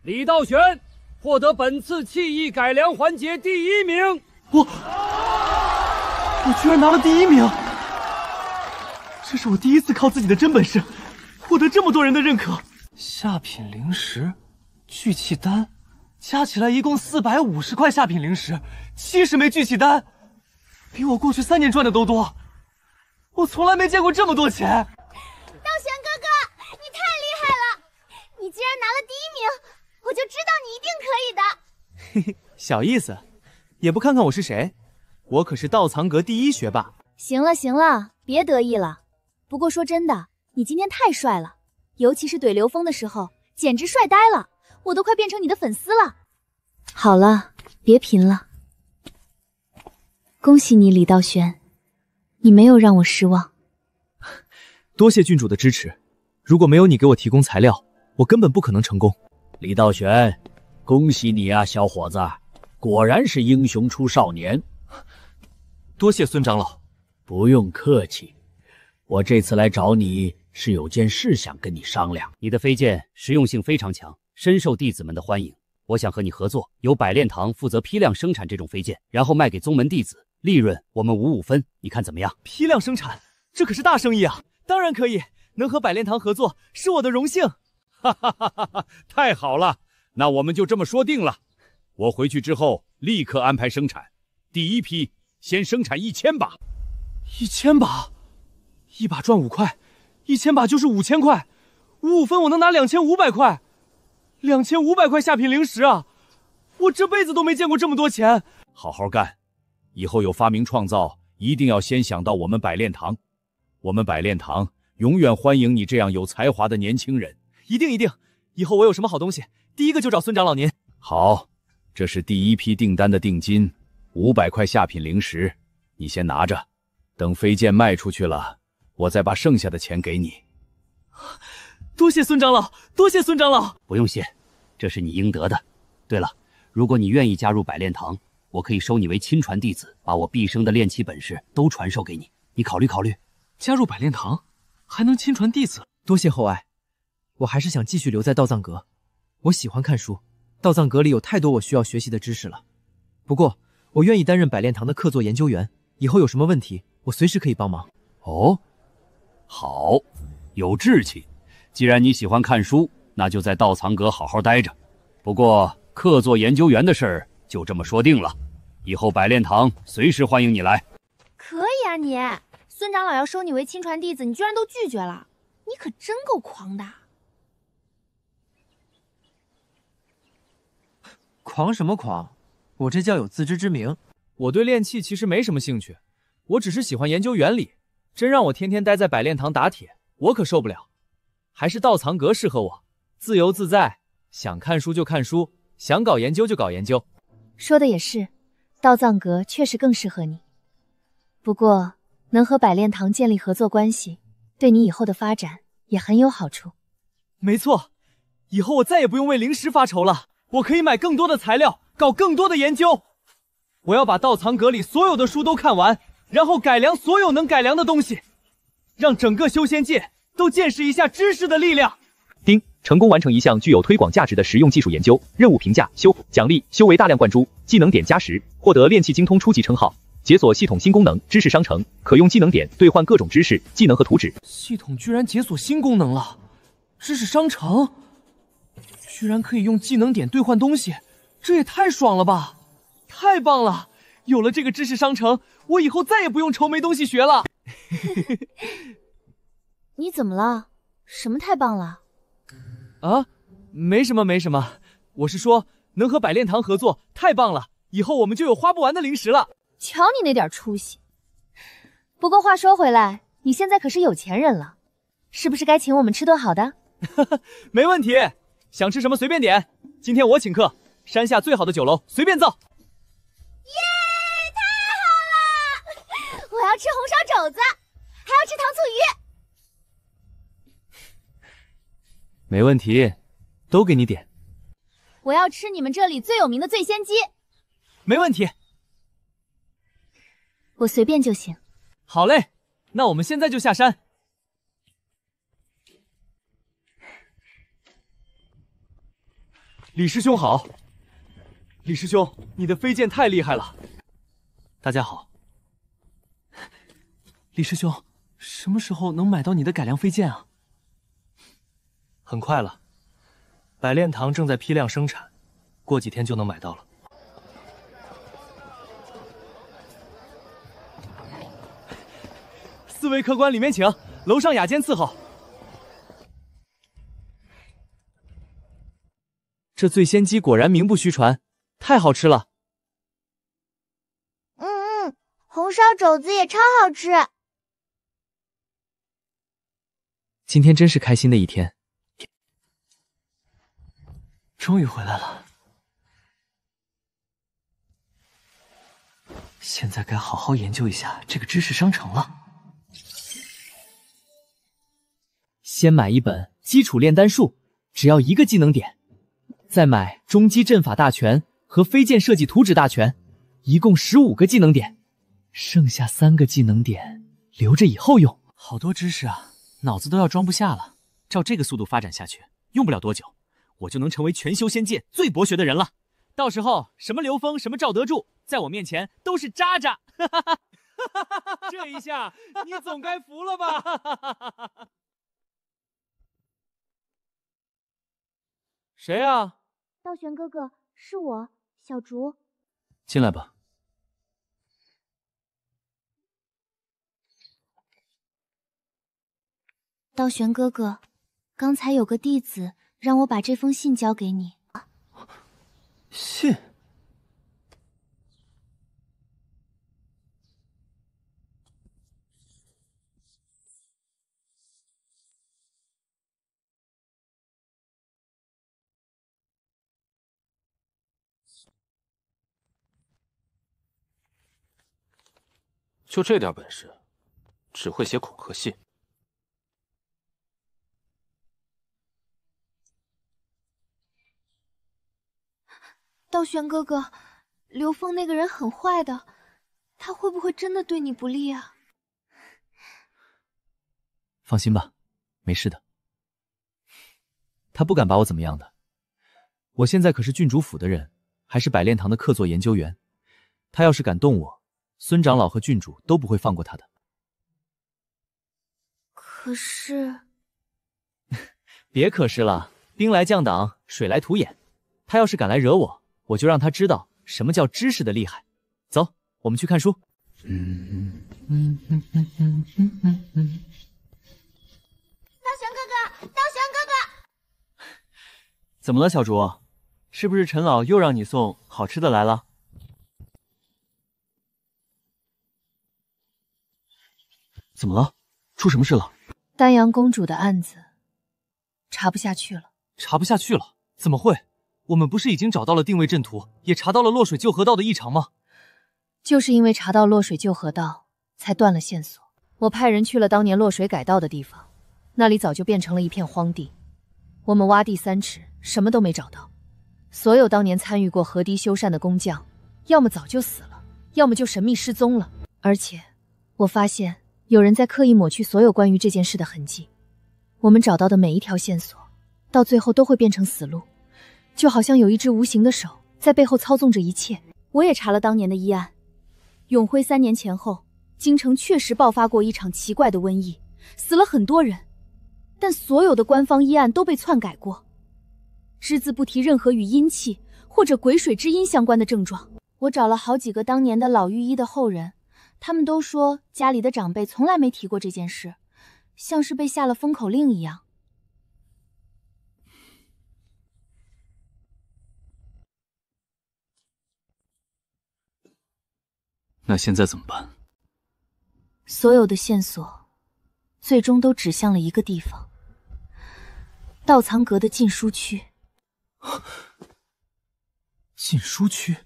李道玄獲得本次技藝改良環節第1名。我居然拿了第1名，這是我第一次靠自己的真本事获得这麼多人的認可。下品靈石、聚氣丹，加起來一共450塊下品靈石，70枚聚氣丹，比我過去3年賺的都多。我從來沒見過這麼多錢。道玄哥哥，你太厲害了！你既然拿了第1名，我就知道你一定可以的。嘿嘿，小意思，也不看看我是誰，我可是道藏阁第1學霸。行了行了，別得意了。不過說真的，你今天太帥了，尤其是懟劉峰的時候，簡直帥呆了，我都快變成你的粉絲了。好了，別貧了。恭喜你，李道玄，你沒有讓我失望。多謝郡主的支持，如果沒有你給我提供材料，我根本不可能成功。李道玄，恭喜你啊，小伙子，果然是英雄出少年。多謝孙長老。不用客气，我這次來找你是有件事想跟你商量。你的飞剑實用性非常強，深受弟子們的歡迎。我想和你合作，由百煉堂負責批量生產這種飛劍，然後賣給宗門弟子，利潤我們5-5分，你看怎麼樣？批量生產，這可是大生意啊！當然可以，能和百煉堂合作是我的榮幸。哈哈哈哈！太好了，那我們就這麼說定了。我回去之後立刻安排生產，第1批先生產1000把。1000把，1把賺5塊，1000把就是5000塊，5-5分我能拿2500塊，2500塊下品靈石啊！我這輩子都沒見過這麼多錢。好好幹，以後有發明創造，一定要先想到我們百煉堂。我們百煉堂永遠歡迎你這樣有才華的年輕人。一定一定，以後我有什麼好東西，第一個就找孫長老您。好，這是第1批訂單的定金，500塊下品靈石，你先拿着。等飛劍賣出去了，我再把剩下的錢給你。多謝孫長老，多謝孫長老。不用謝，這是你應得的。對了，如果你願意加入百煉堂，我可以收你為親傳弟子，把我畢生的練氣本事都傳授給你。你考慮考慮。加入百煉堂，還能親傳弟子？多謝厚愛，我還是想繼續留在道藏閣。我喜歡看書，道藏閣裡有太多我需要學習的知識了。不過，我願意擔任百煉堂的客座研究員，以後有什麼問題，我隨時可以幫忙。哦，好，有志氣。既然你喜歡看書，那就在道藏閣好好待着。不過，客座研究員的事兒就這麼說定了，以後百煉堂隨時歡迎你來。可以啊你，孫長老要收你為親傳弟子，你居然都拒絕了，你可真夠狂的。狂什麼狂？我這叫有自知之明。我對練氣其實沒什麼興趣，我只是喜歡研究原理。真讓我天天待在百煉堂打鐵，我可受不了。還是道藏閣適合我，自由自在，想看書就看書，想搞研究就搞研究。說的也是，道藏閣確實更適合你。不過，能和百煉堂建立合作關係，對你以後的發展也很有好處。沒錯，以後我再也不用為靈石發愁了，我可以買更多的材料，搞更多的研究。我要把道藏閣裡所有的書都看完，然後改良所有能改良的東西，讓整個修仙界都見識一下知識的力量。丁，成功完成一項具有推廣價值的實用技術研究，任務評價：修，獎勵：修為大量灌注，技能點加10，獲得練氣精通初級稱號。解鎖系統新功能，知識商城，可用技能點兌換各種知識、技能和圖紙。系統居然解鎖新功能了，知識商城居然可以用技能點兌換東西，這也太爽了吧！太棒了！有了這個知識商城，我以後再也不用愁沒東西學了。你怎麼了？什麼太棒了？啊，沒什麼沒什麼，我是說能和百煉堂合作太棒了，以後我們就有花不完的灵石了。瞧你那點出息！不過話說回來，你現在可是有錢人了，是不是該請我們吃頓好的？沒問題，想吃什麼隨便點，今天我請客，山下最好的酒樓隨便造。耶，太好了！我要吃紅燒肘子，還要吃糖醋魚。沒問題，都給你點。我要吃你們這裡最有名的醉仙雞。沒問題。我隨便就行。好嘞，那我們現在就下山。李師兄好。李師兄，你的飞剑太厲害了。大家好。李師兄，什么时候能買到你的改良飞劍啊？很快了，百煉堂正在批量生產，過幾天就能買到了。4位客官裡面請，樓上雅間伺候。這醉仙雞果然名不虛傳，太好吃了。紅燒肘子也超好吃。今天真是開心的一天，終於回來了。現在該好好研究一下這個知識商城了。先買一本基礎煉丹術，只要1個技能點，再買中基陣法大全和飛劍設計圖紙大全，一共15個技能點，剩下3個技能點留着以後用。好多知識啊，腦子都要裝不下了。照這個速度發展下去，用不了多久，我就能成為全修仙界最博學的人了。到時候什麼劉峰，什麼趙德柱，在我面前都是渣渣。這一下你總該服了吧？誰啊？道玄哥哥，是我，小竹。進來吧。道玄哥哥，剛才有個弟子讓我把這封信交給你。信？就這點本事，只會寫恐嚇信。道玄哥哥，劉峰那個人很壞的，他會不會真的對你不利啊？放心吧，沒事的。他不敢把我怎麼樣的。我現在可是郡主府的人，還是百煉堂的客座研究員。他要是敢動我，孫長老和郡主都不會放過他的。可是……別可是了，兵來將擋，水來土掩。他要是敢來惹我，我就讓他知道什麼叫知識的厲害。走，我們去看書。道玄哥哥，道玄哥哥，怎麼了，小竹？是不是陳老又讓你送好吃的來了？怎麼了？出什麼事了？丹陽公主的案子查不下去了。查不下去了？怎麼會？我們不是已經找到了定位陣圖，也查到了落水舊河道的異常嗎？就是因為查到落水舊河道，才斷了線索。我派人去了當年落水改道的地方，那裡早就變成了一片荒地。我們挖地3尺，什麼都沒找到。所有當年參與過河堤修繕的工匠，要麼早就死了，要麼就神秘失蹤了。而且，我發現有人在刻意抹去所有關於這件事的痕跡。我們找到的每一條線索，到最後都會變成死路。就好像有一隻無形的手在背後操縱着一切。我也查了當年的醫案，永徽3年前後，京城確實爆發過一場奇怪的瘟疫，死了很多人，但所有的官方醫案都被篡改過，只字不提任何與陰氣或者鬼水之陰相關的症狀。我找了好幾個當年的老御醫的後人，他們都說家裡的長輩從來沒提過這件事，像是被下了封口令一樣。那現在怎麼辦？所有的線索最終都指向了一個地方，道藏閣的禁書區。禁書區？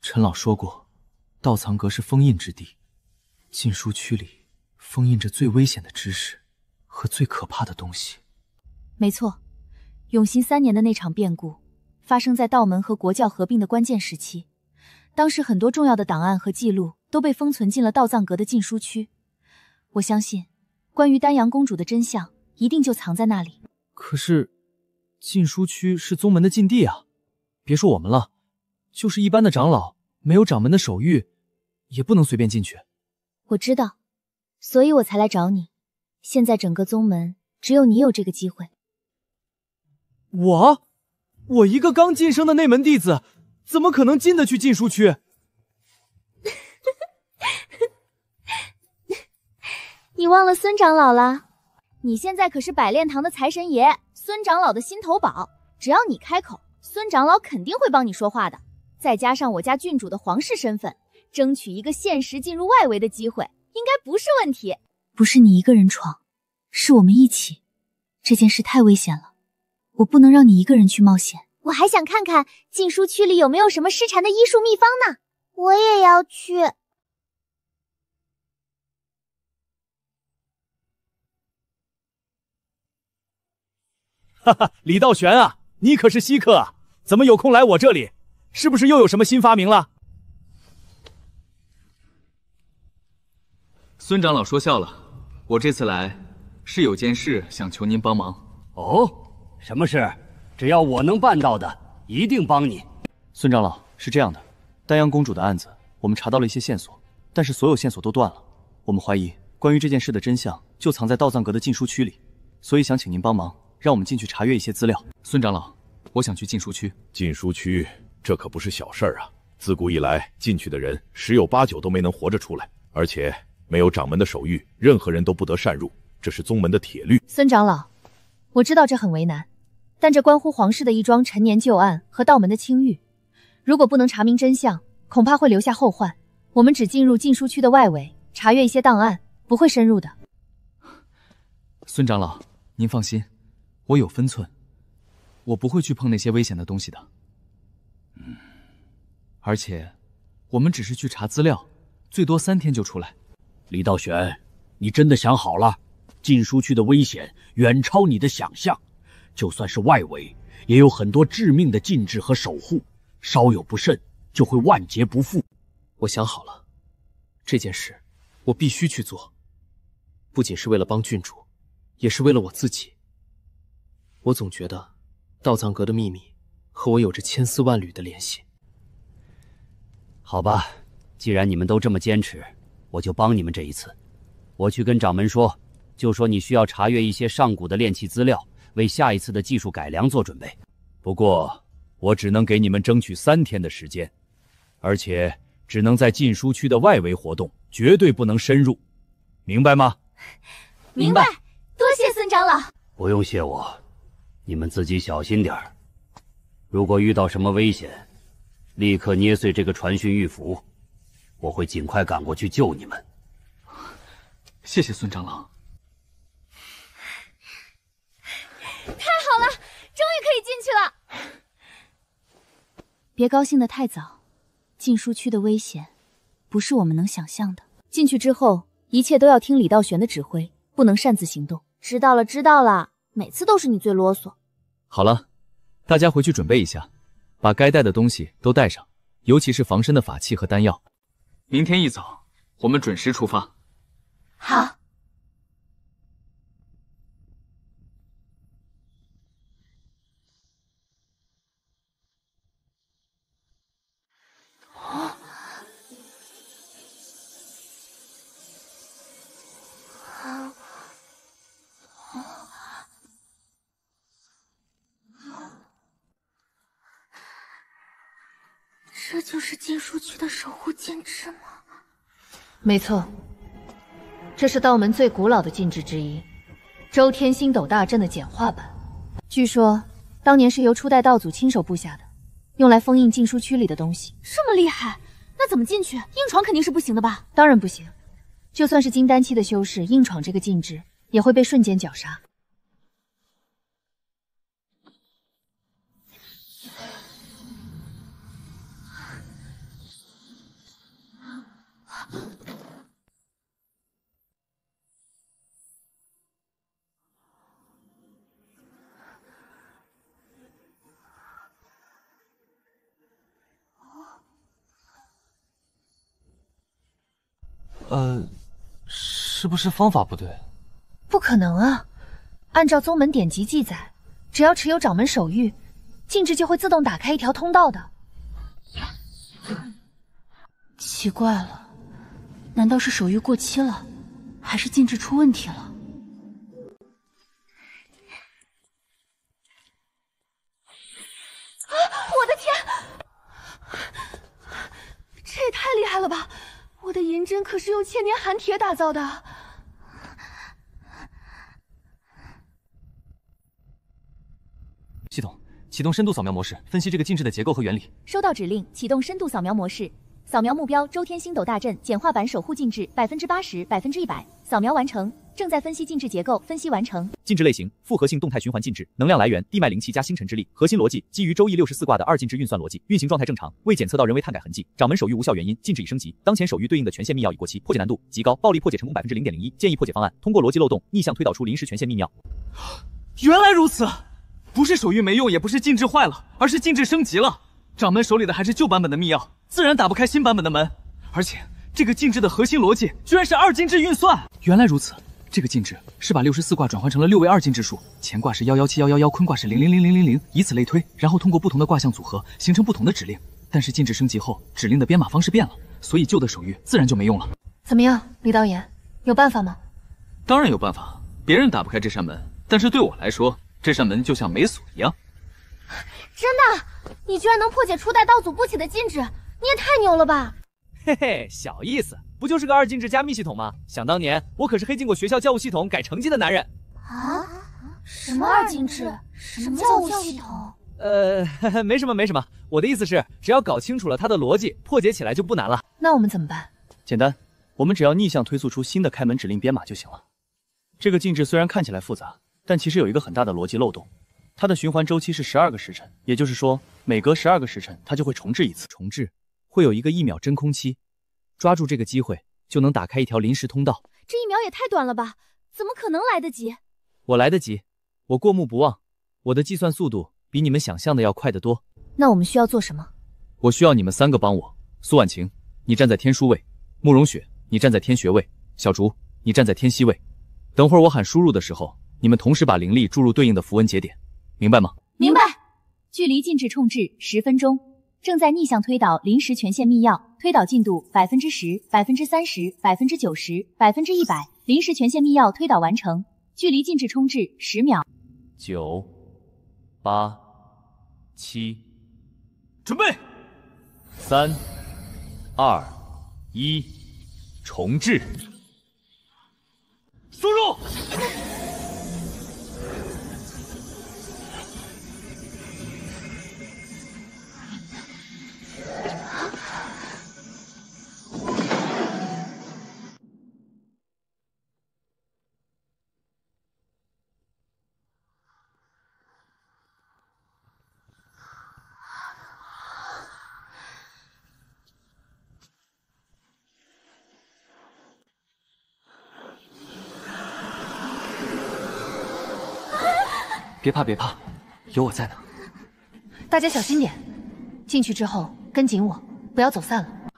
陳老說過，道藏閣是封印之地，禁書區裡封印着最危險的知識和最可怕的東西。沒錯，永興3年的那場變故發生在道門和國教合併的關鍵時期。當時很多重要的檔案和記錄都被封存進了道藏閣的禁書區，我相信，關於丹陽公主的真相一定就藏在那裡。可是，禁書區是宗門的禁地啊！別說我們了，就是一般的長老，沒有掌門的手諭，也不能隨便進去。我知道，所以我才來找你。現在整個宗門只有你有這個機會。我一個剛晉升的內門弟子，怎麼可能進得去禁書區？你忘了孫長老了？你現在可是百煉堂的財神爺，孫長老的心頭寶。只要你開口，孫長老肯定會幫你說話的。再加上我家郡主的皇室身份，爭取一個現實進入外圍的機會，應該不是問題。不是你一個人闖，是我們一起。這件事太危險了，我不能讓你一個人去冒險。我還想看看禁書區裡有沒有什麼失禪的醫術秘方呢。我也要去。哈哈，李道玄啊，你可是稀客啊，怎麼有空來我這裡？是不是又有什麼新發明了？孙長老说笑了，我這次來是有件事想求您幫忙。哦，什麼事？只要我能辦到的，一定幫你。孫長老，是這樣的，丹陽公主的案子，我們查到了一些線索，但是所有線索都斷了。我们懷疑關於這件事的真相就藏在道藏閣的禁書區裡，所以想請您幫忙，讓我們進去查閱一些資料。孫長老，我想去禁書區。禁書區，這可不是小事啊！自古以來，進去的人10有89都沒能活着出來，而且沒有掌門的手諭，任何人都不得擅入，這是宗門的鐵律。孫長老，我知道這很為難，但這關乎皇室的一樁陳年舊案和道門的清譽，如果不能查明真相，恐怕會留下後患。我們只進入禁書區的外圍，查閱一些檔案，不會深入的。孫長老，您放心，我有分寸，我不會去碰那些危險的東西的。而且，我們只是去查資料，最多3天就出來。李道玄，你真的想好了？禁書區的危險遠超你的想象，就算是外圍，也有很多致命的禁制和守護，稍有不慎就會萬劫不復。我想好了，這件事我必須去做，不僅是為了幫郡主，也是為了我自己。我總覺得道藏閣的秘密和我有着千絲萬縷的聯繫。好吧，既然你們都這麼堅持，我就幫你們這一次。我去跟掌門說，就說你需要查閱一些上古的煉器資料，為下一次的技術改良做準備。不過，我只能給你們爭取3天的時間，而且只能在禁書區的外圍活動，絕對不能深入，明白嗎？明白。多謝孫長老。不用謝我，你們自己小心點兒。如果遇到什麼危險，立刻捏碎這個傳訊玉符，我會盡快趕過去救你們。謝謝孫長老。太好了，終於可以進去了。別高興得太早，禁書區的危險不是我們能想象的。進去之後，一切都要聽李道玄的指揮，不能擅自行動。知道了，知道了。每次都是你最囉嗦。好了，大家回去準備一下，把該帶的東西都帶上，尤其是防身的法器和丹藥。明天一早，我們準時出發。好。这就是禁書區的守護禁制嗎？沒錯，這是道門最古老的禁制之一，周天星斗大陣的簡化版。據說當年是由初代道祖親手布下的，用來封印禁書區裡的東西。這麼厲害，那怎麼進去？硬闖肯定是不行的吧？當然不行，就算是金丹期的修士硬闖這個禁制，也會被瞬間絞殺。是不是方法不对？不可能啊！按照宗门典籍記載，只要持有掌门手谕，禁制就會自動打開一條通道的。奇怪了，難道是手諭過期了？還是禁制出問題了？我的天，这也太厉害了吧！我的银针可是用千年寒铁打造的。系统启动深度掃描模式，分析这个禁制的結構和原理。收到指令，啟動深度掃描模式，掃描目標周天星斗大陣簡化版守護禁制80%、100%，掃描完成。正在分析禁制結構，分析完成。禁制類型：複合性動態循環禁制，能量來源：地脈靈氣加星辰之力。核心邏輯：基於周易64卦的二進制運算邏輯，運行狀態正常，未檢測到人為碳改痕跡。掌門手諭無效原因：禁制已升級，當前手諭對應的權限密鑰已過期，破解難度極高，暴力破解成功0.01%。建議破解方案：通過邏輯漏洞逆向推導出臨時權限密鑰。原來如此，不是手諭沒用，也不是禁制壞了，而是禁制升級了。掌門手裡的還是舊版本的密鑰，自然打不開新版本的門。而且這個禁制的核心邏輯居然是二進制運算。原來如此。這個禁制是把64卦轉換成了6位二進制數，乾卦是117111，坤卦是000000，以此類推，然後通過不同的卦象組合形成不同的指令。但是禁制升級後，指令的編碼方式變了，所以舊的手諭自然就沒用了。怎麼樣，李導演，有辦法嗎？當然有辦法，別人打不開這扇門，但是對我來說，這扇門就像沒鎖一樣。真的？你居然能破解初代道祖不起的禁制，你也太牛了吧！嘿嘿，小意思，不就是個二進制加密系統嗎？想當年，我可是黑進過學校教務系統改成績的男人。啊？什麼二進制？什麼教務系統？沒什麼，我的意思是，只要搞清楚了它的邏輯，破解起來就不難了。那我們怎麼辦？簡單，我們只要逆向推溯出新的開門指令編碼就行了。這個禁制雖然看起來複雜，但其實有一個很大的邏輯漏洞，它的循環週期是12個時辰，也就是說，每隔12個時辰它就會重置一次。重置會有一個1秒真空期，抓住這個機會就能打開一條臨時通道。這1秒也太短了吧？怎麼可能來得及？我來得及，我過目不忘，我的計算速度比你們想象的要快得多。那我們需要做什麼？我需要你們3個幫我。蘇婉晴，你站在天書位；慕容雪，你站在天穴位；小竹，你站在天溪位。等會兒我喊輸入的時候，你們同時把靈力注入對應的符文節點，明白嗎？明白。距離禁制沖制10分鐘，正在逆向推導臨時權限密鑰，推導進度10%、30%、90%、100%，臨時權限密鑰推導完成。距離禁制沖制10秒。9、8、7，準備。3、2、1，重置。輸入。別怕，有我在呢。大家小心點，進去之後跟緊我，不要走散了。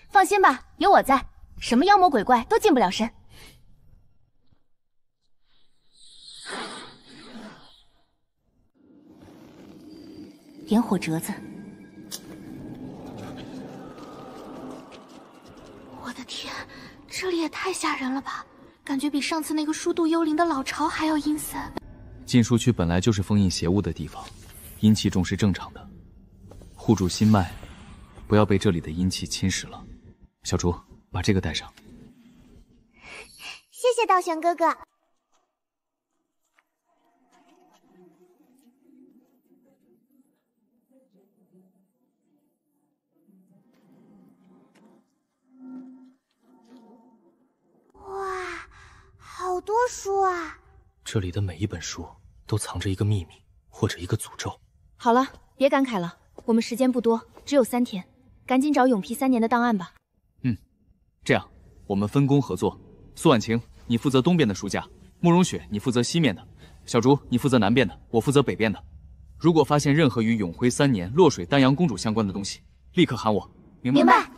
放心吧，有我在，什麼妖魔鬼怪都近不了身。點火折子。我的天，這裡也太嚇人了吧！感覺比上次那個疏度幽靈的老巢還要陰森。禁書區本來就是封印邪物的地方，陰氣重是正常的，護住心脈，不要被這裡的陰氣侵蝕了。小竹，把這個帶上。謝謝道玄哥哥。哇，好多書啊！這裡的每一本書都藏着一個秘密或者一個詛咒。好了，別感慨了，我們時間不多，只有3天，趕緊找永皮3年的檔案吧。這樣，我們分工合作。蘇婉晴，你負責東邊的書架；慕容雪，你負責西面的；小竹，你負責南邊的；我負責北邊的。如果發現任何與永徽3年、落水丹陽公主相關的東西，立刻喊我，明白？明白。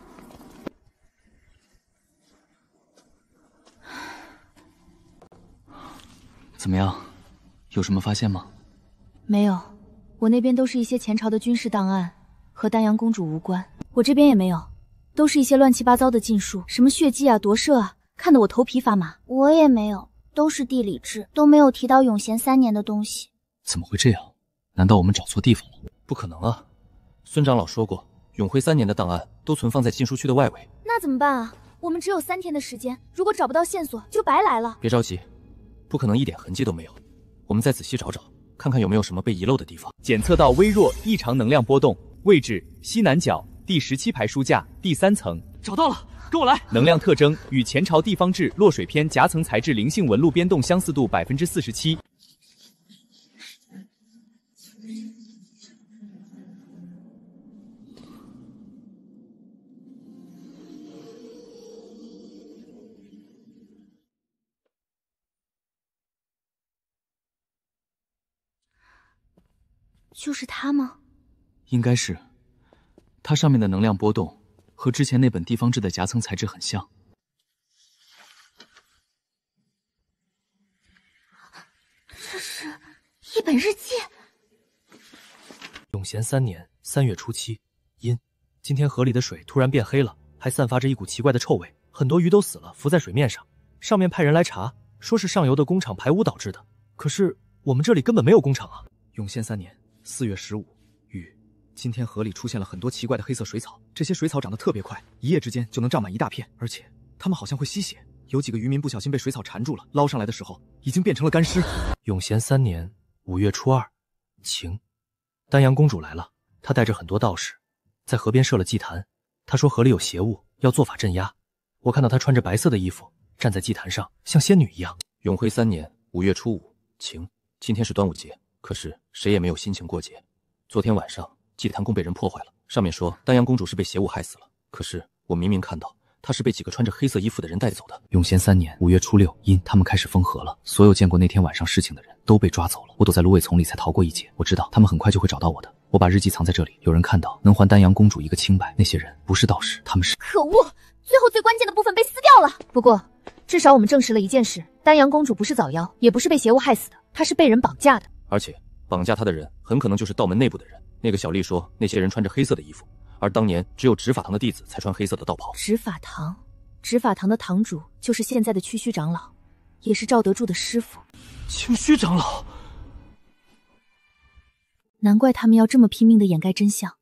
怎麼樣？有什麼發現嗎？沒有，我那邊都是一些前朝的軍事檔案，和丹陽公主無關。我這邊也沒有。都是一些亂七八糟的禁術，什麼血祭啊、奪舍啊，看得我頭皮發麻。我也沒有，都是地理志，都沒有提到永賢3年的東西。怎麼會這樣？難道我們找錯地方了？不可能啊！孫長老說過，永徽3年的檔案都存放在禁書區的外圍。那怎麼辦啊？我們只有3天的時间，如果找不到線索，就白來了。別着急，不可能一點痕跡都沒有。我們再仔細找找，看看有沒有什麼被遺漏的地方。檢測到微弱異常能量波動，位置西南角第17排書架第3層。找到了，跟我来。能量特徵與前朝地方志落水篇夾層材質靈性紋路邊動相似度47%。就是它吗？应该是。它上面的能量波动和之前那本地方志的夹层材质很像。这是一本日记。永咸3年3月初7，阴。今天河里的水突然变黑了，还散发着一股奇怪的臭味，很多魚都死了，浮在水面上。上面派人來查，說是上游的工廠排污導致的。可是我們這裡根本沒有工廠啊！永咸3年4月15，雨。今天河裡出現了很多奇怪的黑色水草，這些水草長得特別快，一夜之間就能長滿一大片，而且它們好像會吸血。有幾個漁民不小心被水草纏住了，撈上來的時候已經變成了乾屍。永咸3年5月初2，晴。丹陽公主來了，她帶着很多道士，在河邊設了祭壇。她說河裡有邪物，要做法鎮壓。我看到她穿着白色的衣服，站在祭壇上，像仙女一樣。永徽3年5月初5，晴。今天是端午節，可是誰也沒有心情過節。昨天晚上祭壇宮被人破壞了，上面說丹陽公主是被邪物害死了，可是我明明看到她是被幾個穿着黑色衣服的人帶走的。永咸3年5月初6，因他們開始封河了，所有見過那天晚上事情的人都被抓走了。我躲在蘆葦叢裡才逃過一劫。我知道他們很快就會找到我的。我把日記藏在這裡，有人看到能還丹陽公主一個清白。那些人不是道士，他們是……可惡！最後最關鍵的部分被撕掉了。不過至少我們證實了一件事，丹陽公主不是早夭，也不是被邪物害死的，她是被人綁架的。而且綁架她的人很可能就是道門內部的人。那個小麗說那些人穿着黑色的衣服，而當年只有執法堂的弟子才穿黑色的道袍。執法堂的堂主就是現在的清虛長老，也是趙德柱的師傅。清虛長老，難怪他們要這麼拼命的掩蓋真相，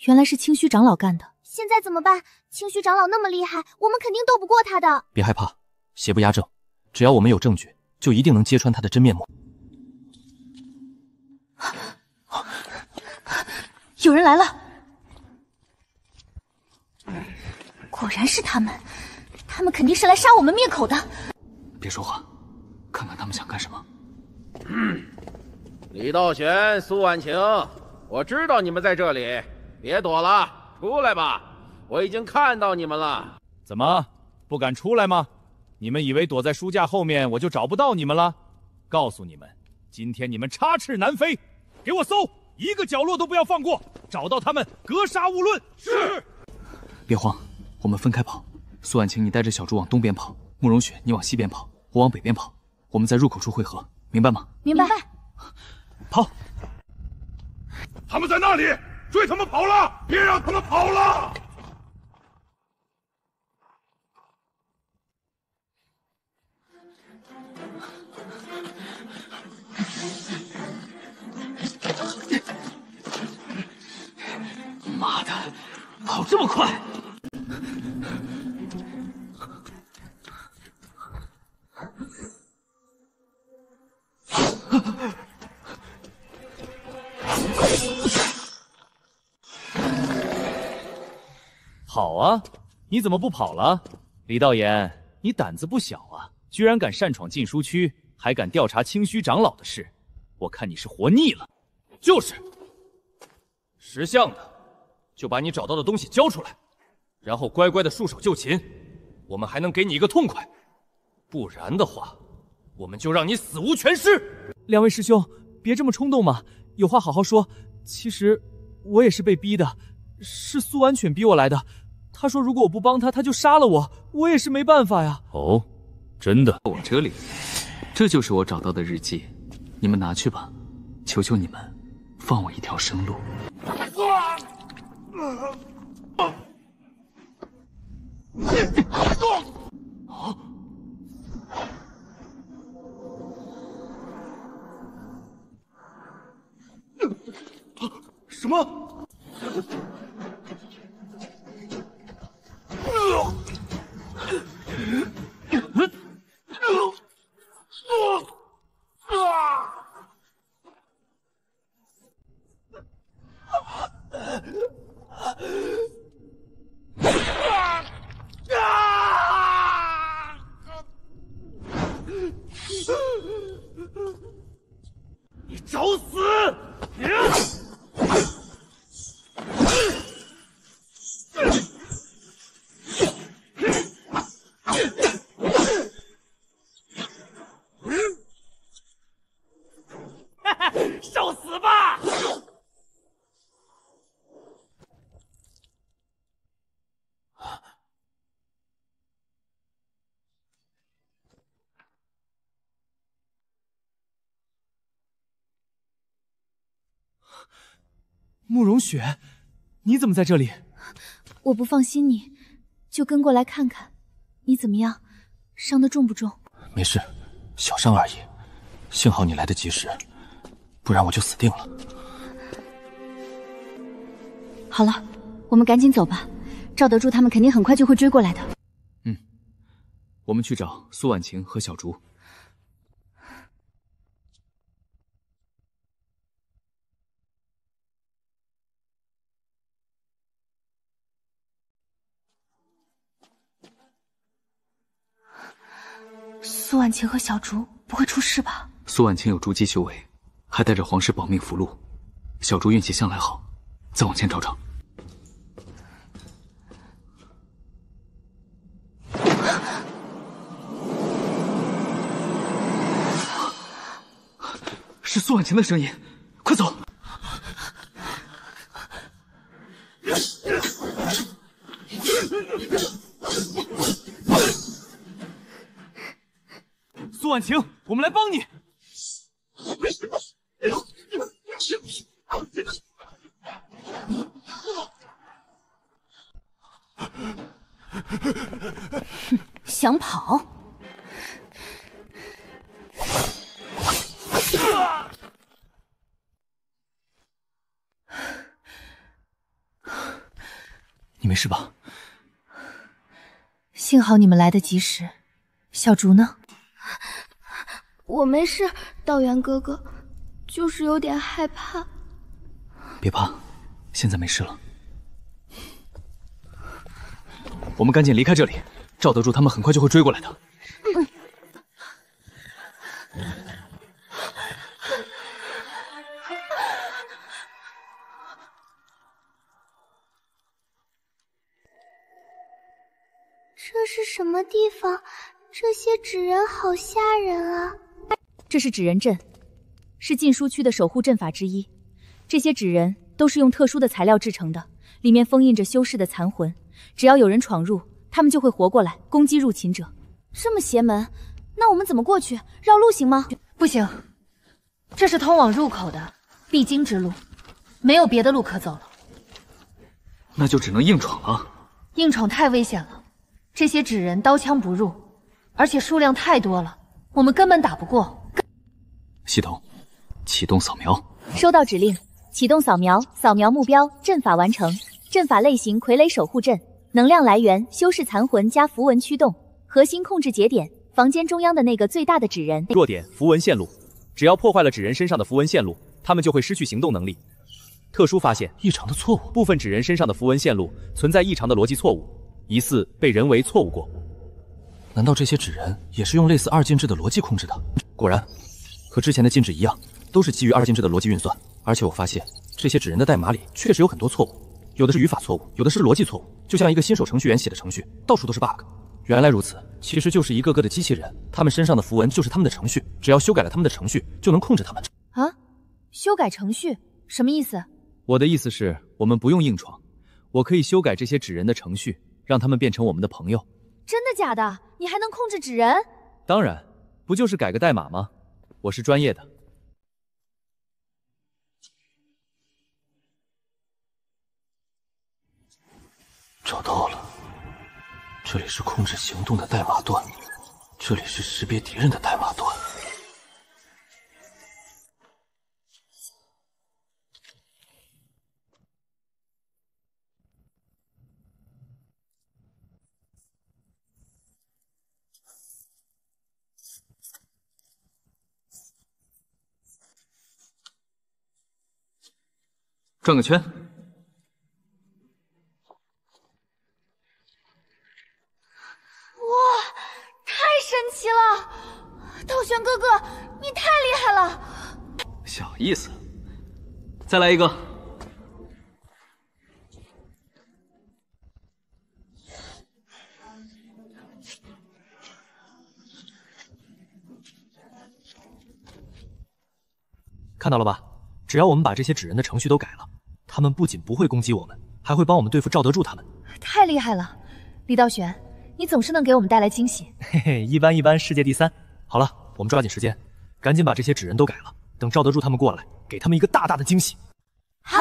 原來是清虛長老幹的。現在怎麼辦？清虛長老那麼厲害，我們肯定鬥不過他的。別害怕，邪不壓正，只要我們有證據，就一定能揭穿他的真面目。有人來了，果然是他們，他們肯定是來殺我們滅口的。別說話，看看他們想幹什麼。李道玄、蘇婉晴，我知道你們在這裡，別躲了，出來吧，我已經看到你們了。怎麼，不敢出來嗎？你們以為躲在書架後面我就找不到你們了？告訴你們，今天你們插翅難飛，給我搜，一個角落都不要放過，找到他們格殺勿論。是。別慌，我們分開跑。蘇婉晴，你帶着小豬往東邊跑；慕容雪，你往西邊跑，我往北邊跑。我們在入口處匯合，明白嗎？明白。跑！他們在那裡，追他們跑了，別讓他們跑了！媽的，跑這麼快！好啊，你怎麼不跑了？李道言，你膽子不小啊，居然敢擅闖禁書區，還敢調查清虛長老的事，我看你是活膩了。就是，識相的就把你找到的東西交出來，然後乖乖的束手就擒，我們還能給你一個痛快。不然的話，我們就讓你死无全屍。兩位師兄，別這麼衝動嘛，有話好好說。其實我也是被逼的，是蘇婉犬逼我來的。他說如果我不幫他，他就殺了我，我也是沒辦法呀。哦，真的？我這裡，這就是我找到的日記，你們拿去吧，求求你們，放我一條生路。什么？你找死！受死吧！慕容雪，你怎么在这里？我不放心你，就跟过来看看。你怎么样？伤得重不重？没事，小伤而已。幸好你来得及时，不然我就死定了。好了，我们赶紧走吧。赵德柱他们肯定很快就会追过来的。我们去找蘇婉晴和小竹。蘇婉晴和小竹不会出事吧？蘇婉晴有筑基修為，還帶着皇室保命符籙。小竹運氣向來好，再往前找找。是蘇婉晴的聲音，快走！蘇婉晴，我們來幫你。想跑？你沒事吧？幸好你們來得及時。小竹呢？我沒事，道元哥哥，就是有點害怕。別怕，現在沒事了。我們趕緊離開這裡，趙德柱他們很快就會追過來的。這是什麼地方？這些紙人好嚇人啊！這是紙人陣，是禁書區的守護陣法之一。這些紙人都是用特殊的材料製成的，裡面封印着修士的殘魂。只要有人闖入，他們就會活過來攻擊入侵者。這麼邪門，那我們怎麼過去？繞路行嗎？不行，這是通往入口的必經之路，沒有別的路可走了。那就只能硬闖了。硬闖太危險了，這些紙人刀槍不入，而且數量太多了，我們根本打不過。系統，啟動掃描。收到指令，啟動掃描，掃描目標，陣法完成。陣法類型：傀儡守護陣，能量來源：修士殘魂加符文驅動，核心控制節點：房間中央的那個最大的紙人。弱點：符文線路，只要破壞了紙人身上的符文線路，他們就會失去行動能力。特殊發現：異常的錯誤，部分紙人身上的符文線路存在異常的邏輯錯誤，疑似被人為錯誤過。難道這些紙人也是用類似二進制的邏輯控制的？果然，和之前的禁制一樣，都是基於二進制的邏輯運算。而且我發現這些紙人的代碼裡確實有很多錯誤，有的是語法錯誤，有的是邏輯錯誤，就像一個新手程序員寫的程序，到處都是 bug。原來如此，其實就是一個個的機器人，他們身上的符文就是他們的程序，只要修改了他們的程序，就能控制他們。啊？修改程序？什麼意思？我的意思是，我們不用硬闖，我可以修改這些紙人的程序，讓他們變成我們的朋友。真的假的？你還能控制紙人？當然，不就是改個代碼嗎？我是專業的。找到了，這裡是控制行動的代碼段，這裡是識別敵人的代碼段。轉個圈。哇，太神奇了！道玄哥哥，你太厲害了！小意思，再來一個。看到了吧？只要我們把這些紙人的程序都改了，他們不僅不會攻擊我們，還會幫我們對付趙德柱他們。太厲害了，李道玄，你總是能給我們帶來驚喜。嘿嘿，一般一般，世界第3。好了，我們抓緊時間，趕緊把這些紙人都改了，等趙德柱他們過來，給他們一個大大的驚喜。好。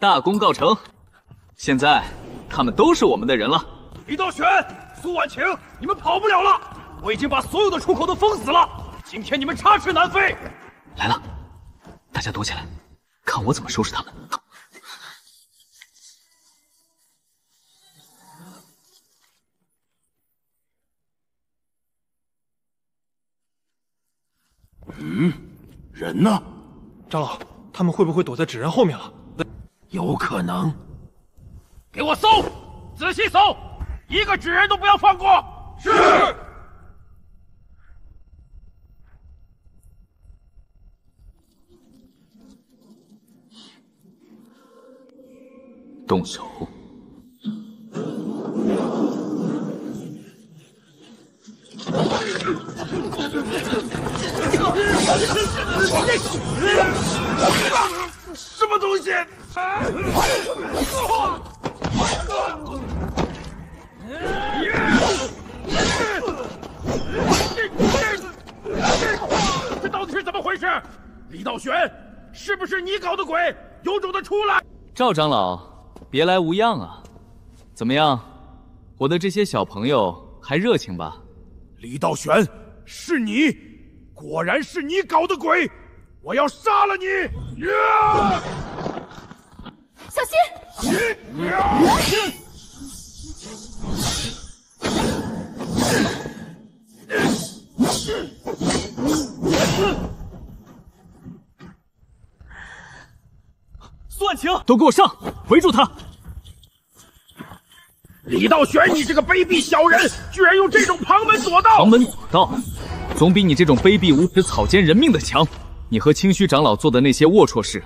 大功告成，現在他們都是我們的人了。李道玄、蘇婉晴，你們跑不了了！我已經把所有的出口都封死了，今天你們插翅難飛。來了，大家躲起來，看我怎麼收拾他們。人呢？长老，他们会不会躲在纸人后面了？有可能。给我搜，仔細搜，一個紙人都不要放過。是。動手。什麼東西？這到底是怎麼回事？李道玄，是不是你搞的鬼？有種的出來！趙長老，別來無恙啊？怎麼樣，我的這些小朋友還熱情吧？李道玄，是你，果然是你搞的鬼！我要殺了你！小心！苏婉晴，都給我上，圍住他！李道玄，你這個卑鄙小人，居然用這種旁門左道！旁門左道，總比你這種卑鄙無恥、草菅人命的強。你和清虛長老做的那些齷齪事，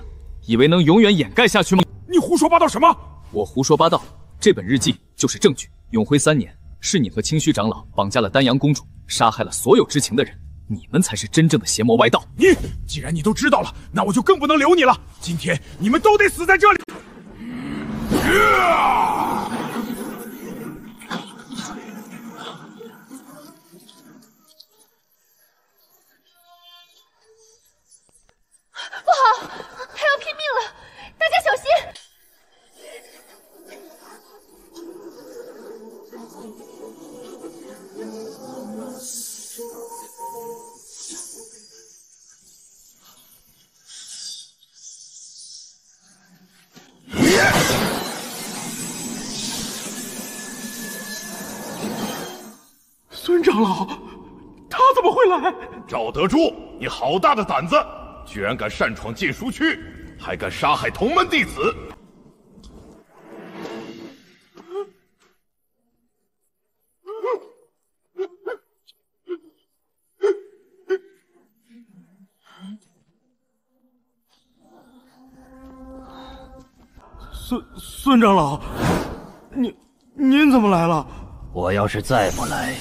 以為能永遠掩蓋下去嗎？你胡說八道什麼？我胡說八道，這本日記就是證據。永徽3年，是你和清虛長老綁架了丹陽公主，殺害了所有知情的人，你們才是真正的邪魔歪道。既然你都知道了，那我就更不能留你了。今天你們都得死在這裡！不好，他要拼命了，大家小心！孙长老，他怎麼會來？趙德柱，你好大的膽子！居然敢擅闖禁書區，還敢殺害同門弟子！孙長老，您怎麼來了？我要是再不來，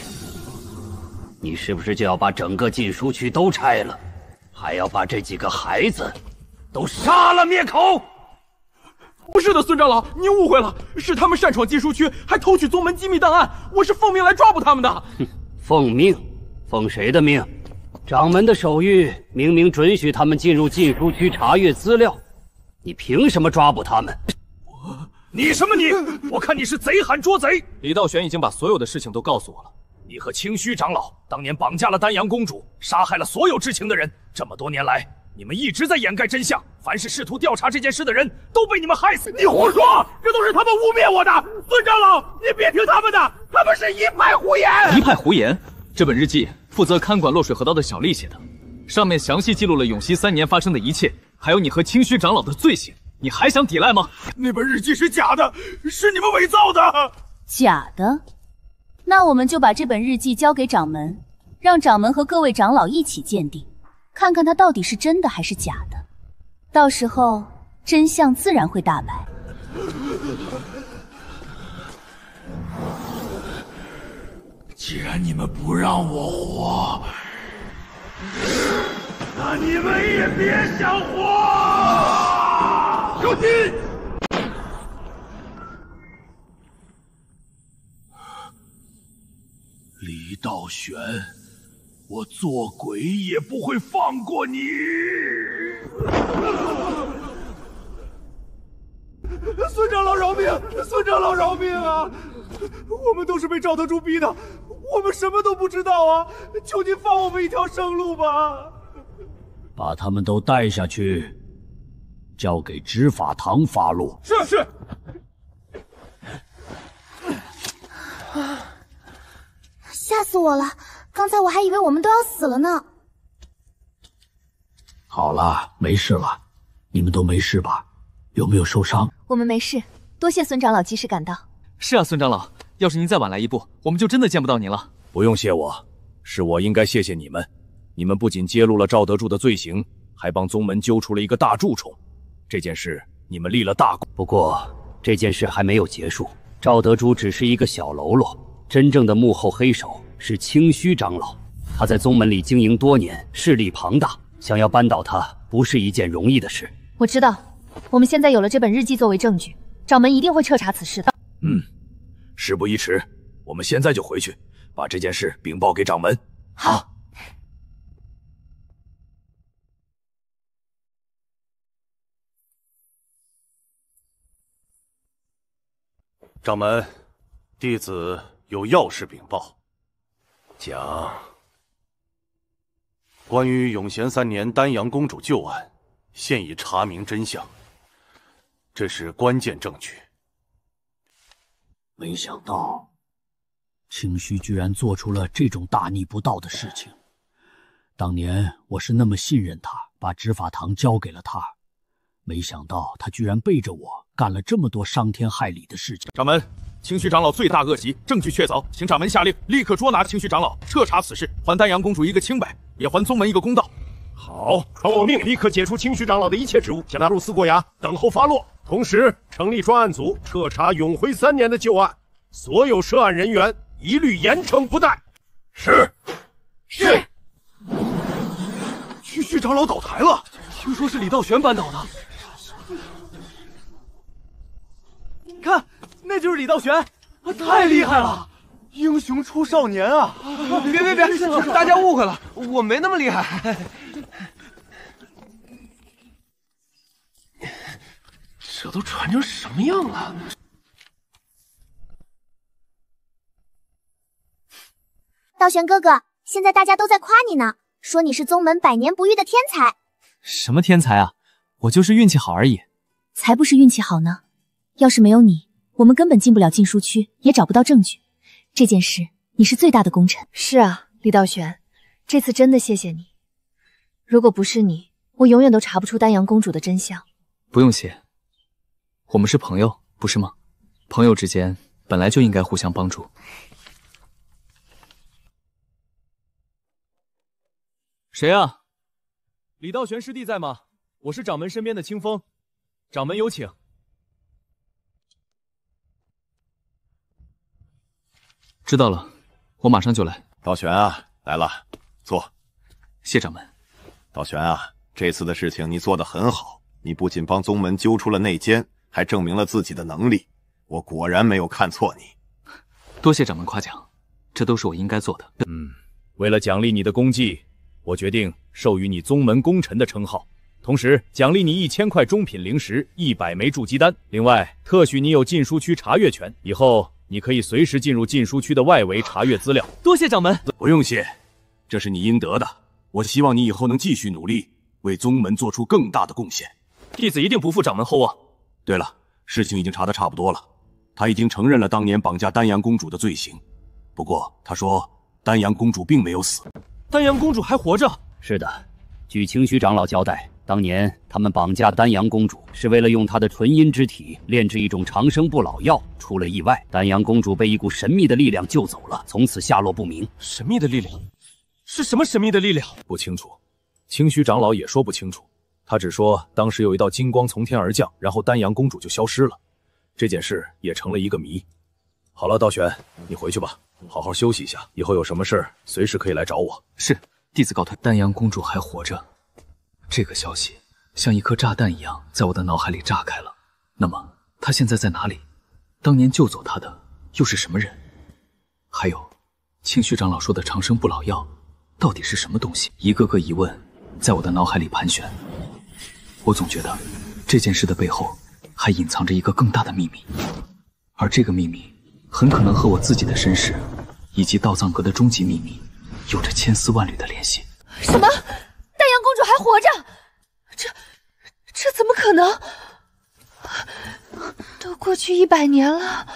你是不是就要把整個禁書區都拆了？還要把這幾個孩子都殺了滅口？不是的，孫長老，您誤會了，是他們擅闖禁書區，還偷取宗門機密檔案，我是奉命來抓捕他們的。哼，奉命？奉誰的命？掌門的手諭明明准許他們進入禁書區查閱資料，你憑什麼抓捕他們？你什麼你？我看你是賊喊捉賊！李道玄已經把所有的事情都告訴我了。你和清虛長老當年綁架了丹陽公主，殺害了所有知情的人。這麼多年來，你们一直在掩蓋真相，凡是試圖調查這件事的人都被你們害死。你胡說，這都是他們污蔑我的。孫長老，你別聽他們的，他們是一派胡言。一派胡言？這本日記負責看管落水河道的小麗寫的，上面詳細記錄了永熙3年發生的一切，還有你和清虛長老的罪行。你還想抵賴嗎？那本日記是假的，是你們偽造的。假的？那我們就把這本日記交給掌門，讓掌門和各位長老一起鑑定，看看它到底是真的還是假的。到時候真相自然會大白。既然你們不讓我活，那你們也別想活！小心！李道玄，我做鬼也不會放過你！孫長老饒命！孫長老饒命啊！我們都是被趙德柱逼的，我們什麼都不知道啊！求您放我們一條生路吧！把他們都帶下去，交給執法堂發落。是。嚇死我了！剛才我還以為我們都要死了呢。好了，沒事了，你們都沒事吧？有沒有受傷？我們沒事，多謝孫長老及時趕到。是啊，孫長老，要是您再晚來一步，我們就真的見不到您了。不用謝我，是我應該謝謝你們。你們不僅揭露了趙德柱的罪行，還幫宗門揪出了一個大蛀蟲。這件事你們立了大功。不過這件事還沒有結束，趙德柱只是一個小嘍囉，真正的幕後黑手是清虛長老。他在宗門裡經營多年，勢力龐大，想要扳倒他不是一件容易的事。我知道，我們現在有了這本日記作為證據，掌門一定會徹查此事的。事不宜遲，我們現在就回去，把這件事稟報給掌門。好。掌門，弟子有要事稟報。講。關於永咸3年丹陽公主舊案，現已查明真相，這是關鍵證據。沒想到清虛居然做出了這種大逆不道的事情。當年我是那麼信任他，把執法堂交給了他，沒想到他居然背着我幹了這麼多傷天害理的事情。掌門，清虛長老罪大惡極，證據確鑿，請掌門下令立刻捉拿清虛長老，徹查此事，還丹陽公主一個清白，也還宗門一個公道。好，傳我命，立刻解除清虛長老的一切職務，將他入4過衙，等候發落。同時成立專案組，徹查永徽3年的舊案，所有涉案人員一律嚴懲不貸。是。清虛長老倒台了，聽說是李道玄扳倒的。看，那就是李道玄，太厲害了！英雄出少年啊！別，大家誤會了，我沒那麼厲害。這都傳成什麼樣了？道玄哥哥，現在大家都在誇你呢，說你是宗門百年不遇的天才。什麼天才啊？我就是運氣好而已。才不是運氣好呢！要是沒有你，我們根本進不了禁書區，也找不到證據。這件事你是最大的功臣。是啊，李道玄，這次真的謝謝你。如果不是你，我永遠都查不出丹陽公主的真相。不用謝，我們是朋友，不是嗎？朋友之間本來就應該互相幫助。誰啊？李道玄師弟在嗎？我是掌門身邊的清風，掌門有請。知道了，我馬上就來。道玄啊，來了，坐。謝掌門。道玄啊，這次的事情你做得很好，你不僅幫宗門揪出了內奸，還證明了自己的能力。我果然沒有看錯你。多謝掌門誇獎，這都是我應該做的。為了獎勵你的功績，我決定授予你宗門功臣的稱號，同時獎勵你1000塊中品靈石、100枚築基丹，另外特許你有禁書區查閱權，以後你可以隨時進入禁書區的外圍查閱資料。多謝掌門。不用謝，這是你應得的。我希望你以後能繼續努力，為宗門做出更大的貢獻。弟子一定不負掌門厚望。对了，事情已經查得差不多了，他已經承認了當年綁架丹陽公主的罪行。不過他說丹陽公主並沒有死。丹陽公主還活着？是的，據清虛長老交代，當年他們綁架丹陽公主是為了用她的純陰之體煉制一種長生不老藥，出了意外，丹陽公主被一股神秘的力量救走了，從此下落不明。神秘的力量？是什麼神秘的力量？不清楚，清虚长老也說不清楚，他只說当時有一道金光從天而降，然後丹陽公主就消失了，这件事也成了一個謎。好了，道玄，你回去吧，好好休息一下，以後有什麼事隨時可以來找我。是，弟子告退。丹陽公主還活着，這個消息像一顆炸彈一樣在我的腦海裡炸開了。那麼她現在在哪裡？當年救走她的又是什麼人？還有，清虚長老說的長生不老藥到底是什麼東西？一個個疑問在我的腦海裡盘旋。我總覺得這件事的背後還隱藏着一個更大的秘密，而這個秘密很可能和我自己的身世以及道藏閣的終極秘密有着千絲萬縷的聯繫。什麼？丹陽公主還活着？這怎麼可能？都過去100年了。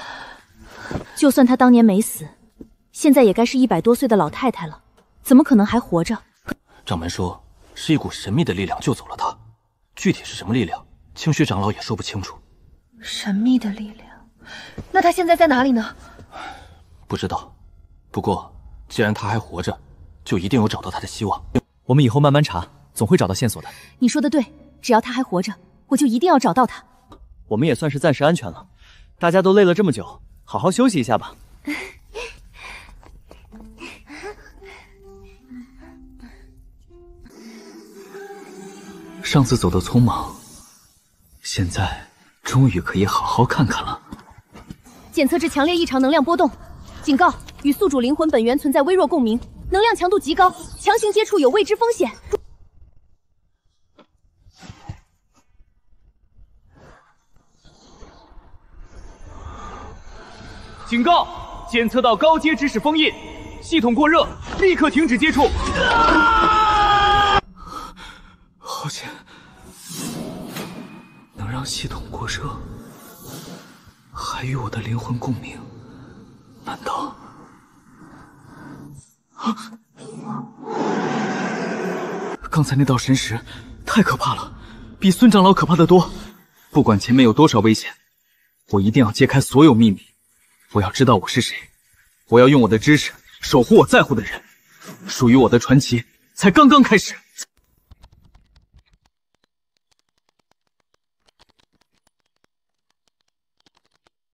就算她當年沒死，現在也該是100多歲的老太太了，怎麼可能還活着？掌門說是一股神秘的力量救走了她，具體是什麼力量，清虚長老也說不清楚。神秘的力量？那她現在在哪裡呢？不知道。不过既然她還活着，就一定有找到她的希望。我們以後慢慢查，總會找到線索的。你說的對，只要她還活着，我就一定要找到她。我們也算是暫時安全了，大家都累了這麼久，好好休息一下吧。上次走得匆忙，現在終於可以好好看看了。檢測至強烈異常能量波動，警告：與宿主靈魂本源存在微弱共鳴，能量強度極高，強行接觸有未知風險。警告！檢測到高階指使封印，系統過熱，立刻停止接觸。好險，能讓系統過熱，還與我的靈魂共鳴，難道？剛才那道神識太可怕了，比孫長老可怕得多。不管前面有多少危險，我一定要揭開所有秘密。我要知道我是誰，我要用我的知識守護我在乎的人。屬於我的傳奇才剛剛開始。